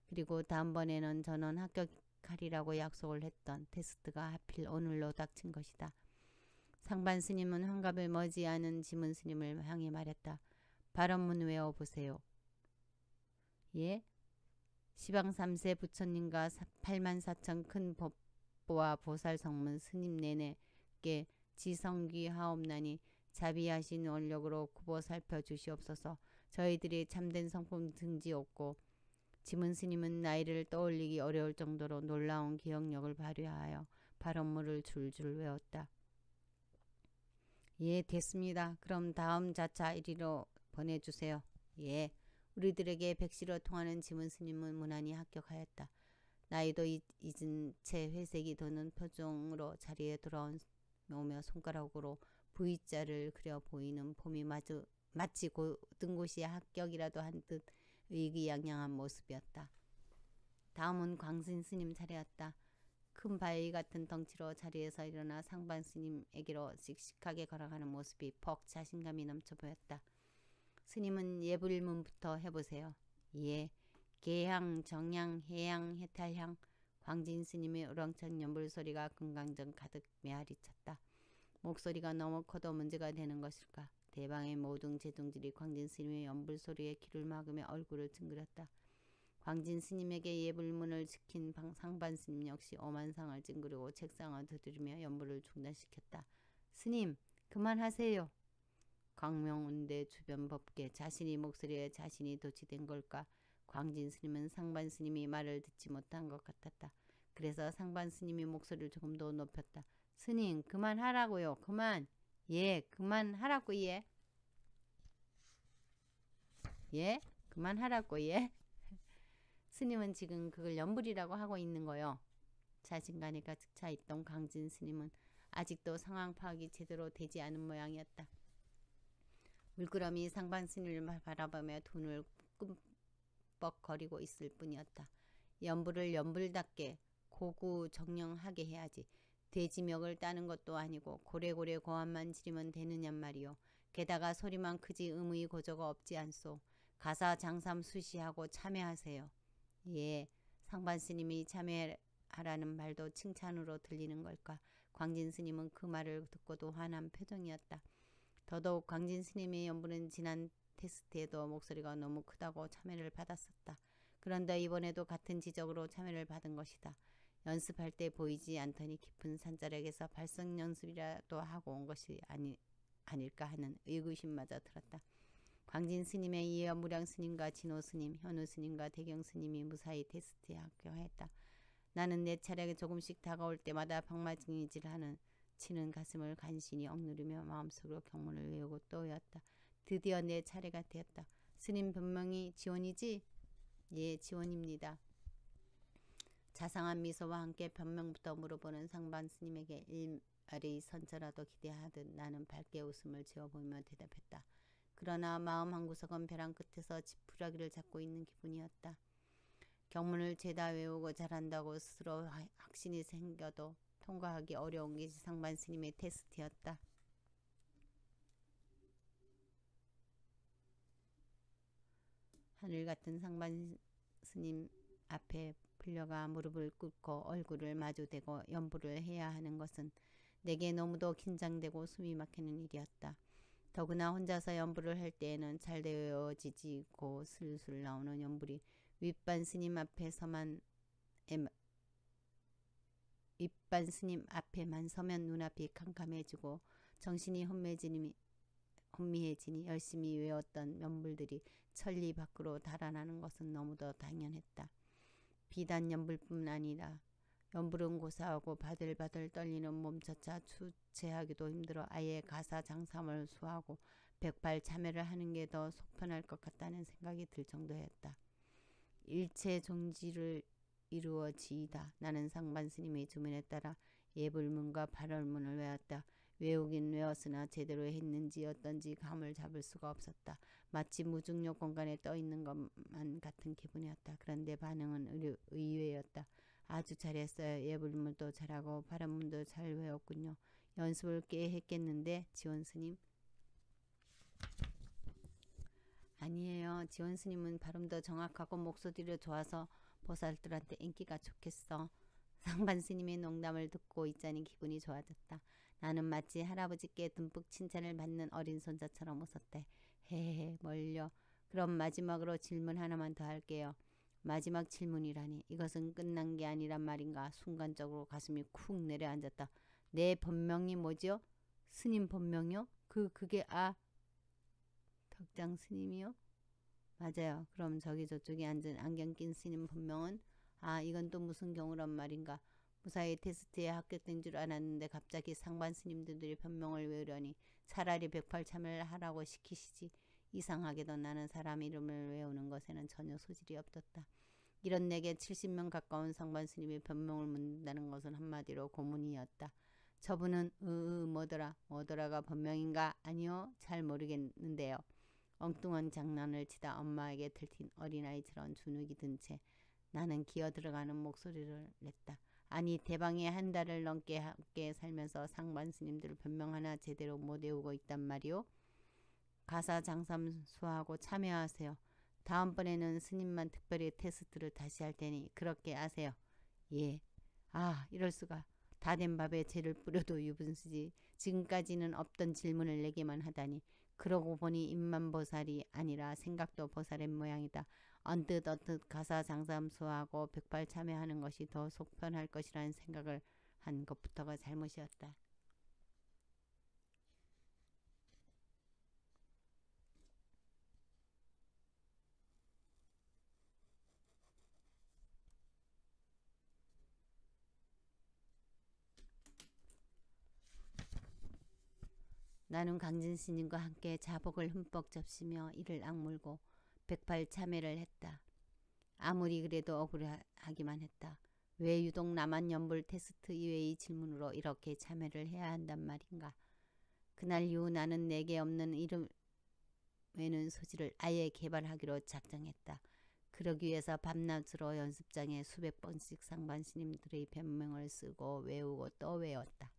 그리고 다음번에는 전원 합격하리라고 약속을 했던 테스트가 하필 오늘로 닥친 것이다. 상반 스님은 환갑을 머지않은 지문 스님을 향해 말했다. 발언문 외워보세요. 예? 시방 3세 부처님과 8만 4천 큰 법보와 보살 성문 스님 내내께 지성귀하옵나니 자비하신 원력으로 굽어 살펴주시옵소서. 저희들이 참된 성품 등지없고 지문 스님은 나이를 떠올리기 어려울 정도로 놀라운 기억력을 발휘하여 발언문을 줄줄 외웠다. 예, 됐습니다. 그럼 다음 자차 1위로 보내주세요. 예. 우리들에게 백시로 통하는 지문 스님은 무난히 합격하였다. 나이도 잊은 채 회색이 도는 표정으로 자리에 돌아오며 손가락으로 V자를 그려 보이는 폼이 마치 고등고시의 합격이라도 한 듯 의기양양한 모습이었다. 다음은 광진 스님 차례였다. 큰 바위 같은 덩치로 자리에서 일어나 상반 스님에게로 씩씩하게 걸어가는 모습이 퍽 자신감이 넘쳐 보였다. 스님은 예불문부터 해보세요. 예. 계향, 정향, 해향, 해탈향. 광진 스님의 우렁찬 연불 소리가 금강정 가득 메아리쳤다. 목소리가 너무 커도 문제가 되는 것일까. 대방의 모든 제동질이 광진 스님의 연불 소리에 귀를 막으며 얼굴을 찡그렸다. 광진 스님에게 예불문을 지킨 상반 스님 역시 오만상을 찡그리고 책상을 두드리며 연불을 중단시켰다. 스님, 그만하세요. 광명운대 주변 법계 자신이 목소리에 자신이 도취된 걸까. 광진 스님은 상반 스님이 말을 듣지 못한 것 같았다. 그래서 상반 스님이 목소리를 조금 더 높였다. 스님, 그만하라고요. 그만. 예, 그만하라고 예. 예? 그만하라고 예? 스님은 지금 그걸 연불이라고 하고 있는 거요. 자신감이 가득 차 있던 광진 스님은 아직도 상황 파악이 제대로 되지 않은 모양이었다. 물끄러미 상반 스님을 바라보며 두 눈을 끔뻑거리고 있을 뿐이었다. 연불을 연불답게 고구정령하게 해야지. 돼지멱을 따는 것도 아니고 고래고래 고함만 지르면 되느냔 말이오. 게다가 소리만 크지 의의 고조가 없지 않소. 가사 장삼 수시하고 참여하세요. 예, 상반 스님이 참여하라는 말도 칭찬으로 들리는 걸까. 광진 스님은 그 말을 듣고도 화난 표정이었다. 더더욱 광진 스님의 연불은 지난 테스트에도 목소리가 너무 크다고 참여를 받았었다. 그런데 이번에도 같은 지적으로 참여를 받은 것이다. 연습할 때 보이지 않더니 깊은 산자락에서 발성 연습이라도 하고 온 것이 아닐까 하는 의구심마저 들었다. 광진 스님에 이어 무량 스님과 진호 스님, 현우 스님과 대경 스님이 무사히 테스트에 합격하였다. 나는 내 차례가 조금씩 다가올 때마다 박마징이질하는 치는 가슴을 간신히 억누르며 마음속으로 경문을 외우고 또 외웠다. 드디어 내 차례가 되었다. 스님 본명이 지원이지? 예, 지원입니다. 자상한 미소와 함께 변명부터 물어보는 상반 스님에게 일말의 선처라도 기대하듯 나는 밝게 웃음을 지어보며 대답했다. 그러나 마음 한구석은 벼랑 끝에서 지푸라기를 잡고 있는 기분이었다. 경문을 죄다 외우고 잘한다고 스스로 확신이 생겨도 통과하기 어려운 게 상반 스님의 테스트였다. 하늘같은 상반 스님 앞에 풀려가 무릎을 꿇고 얼굴을 마주대고 연불을 해야 하는 것은 내게 너무도 긴장되고 숨이 막히는 일이었다. 더구나 혼자서 연불을 할 때에는 잘 되어지고 슬슬 나오는 연불이 윗반 스님 앞에만 서면 눈앞이 캄캄해지고 정신이 혼미해지니 열심히 외웠던 연불들이 천리 밖으로 달아나는 것은 너무도 당연했다. 비단 연불뿐 아니라 연불은 고사하고 바들바들 떨리는 몸차차 주체하기도 힘들어 아예 가사 장삼을 수하고 백발 참여를 하는 게 더 속편할 것 같다는 생각이 들 정도였다. 일체 종지를 이루어지이다. 나는 상반 스님의 주문에 따라 예불문과 발월문을 외웠다. 외우긴 외웠으나 제대로 했는지 어떤지 감을 잡을 수가 없었다. 마치 무중력 공간에 떠 있는 것만 같은 기분이었다. 그런데 반응은 의외였다. 아주 잘했어요. 예불문도 잘하고 발음문도 잘 외웠군요. 연습을 꽤 했겠는데 지원 스님? 아니에요. 지원 스님은 발음도 정확하고 목소리도 좋아서 보살들한테 인기가 좋겠어. 상반 스님의 농담을 듣고 있자니 기분이 좋아졌다. 나는 마치 할아버지께 듬뿍 칭찬을 받는 어린 손자처럼 웃었대. 헤헤헤 멀려. 그럼 마지막으로 질문 하나만 더 할게요. 마지막 질문이라니 이것은 끝난 게 아니란 말인가. 순간적으로 가슴이 쿡 내려앉았다. 내 본명이 뭐죠? 스님 본명이요? 그게 덕장 스님이요? 맞아요. 그럼 저기 저쪽에 앉은 안경 낀 스님 본명은? 이건 또 무슨 경우란 말인가. 무사히 테스트에 합격된 줄 알았는데 갑자기 상반 스님들이 변명을 외우려니 차라리 108참여를 하라고 시키시지. 이상하게도 나는 사람 이름을 외우는 것에는 전혀 소질이 없었다. 이런 내게 70명 가까운 상반 스님이 변명을 묻는다는 것은 한마디로 고문이었다. 저분은 뭐더라가 본명인가? 아니요, 잘 모르겠는데요. 엉뚱한 장난을 치다 엄마에게 들킨 어린아이처럼 주눅이 든 채 나는 기어 들어가는 목소리를 냈다. 아니 대방에 한 달을 넘게 함께 살면서 상반 스님들 변명 하나 제대로 못 외우고 있단 말이오. 가사 장삼수하고 참여하세요. 다음번에는 스님만 특별히 테스트를 다시 할 테니 그렇게 아세요. 예. 이럴 수가. 다 된 밥에 재를 뿌려도 유분수지. 지금까지는 없던 질문을 내게만 하다니. 그러고 보니 입만 보살이 아니라 생각도 보살의 모양이다. 언뜻 가사 장삼수하고 108 참여하는 것이 더 속편할 것이라는 생각을 한 것부터가 잘못이었다. 나는 강진 스님과 함께 자복을 흠뻑 접시며 이를 악물고 108 참여를 했다. 아무리 그래도 억울하기만 했다. 왜 유독 나만 연불 테스트 이외의 질문으로 이렇게 참여를 해야 한단 말인가. 그날 이후 나는 내게 없는 이름 외는 소질을 아예 개발하기로 작정했다. 그러기 위해서 밤낮으로 연습장에 수백 번씩 상반 스님들의 변명을 쓰고 외우고 또 외웠다.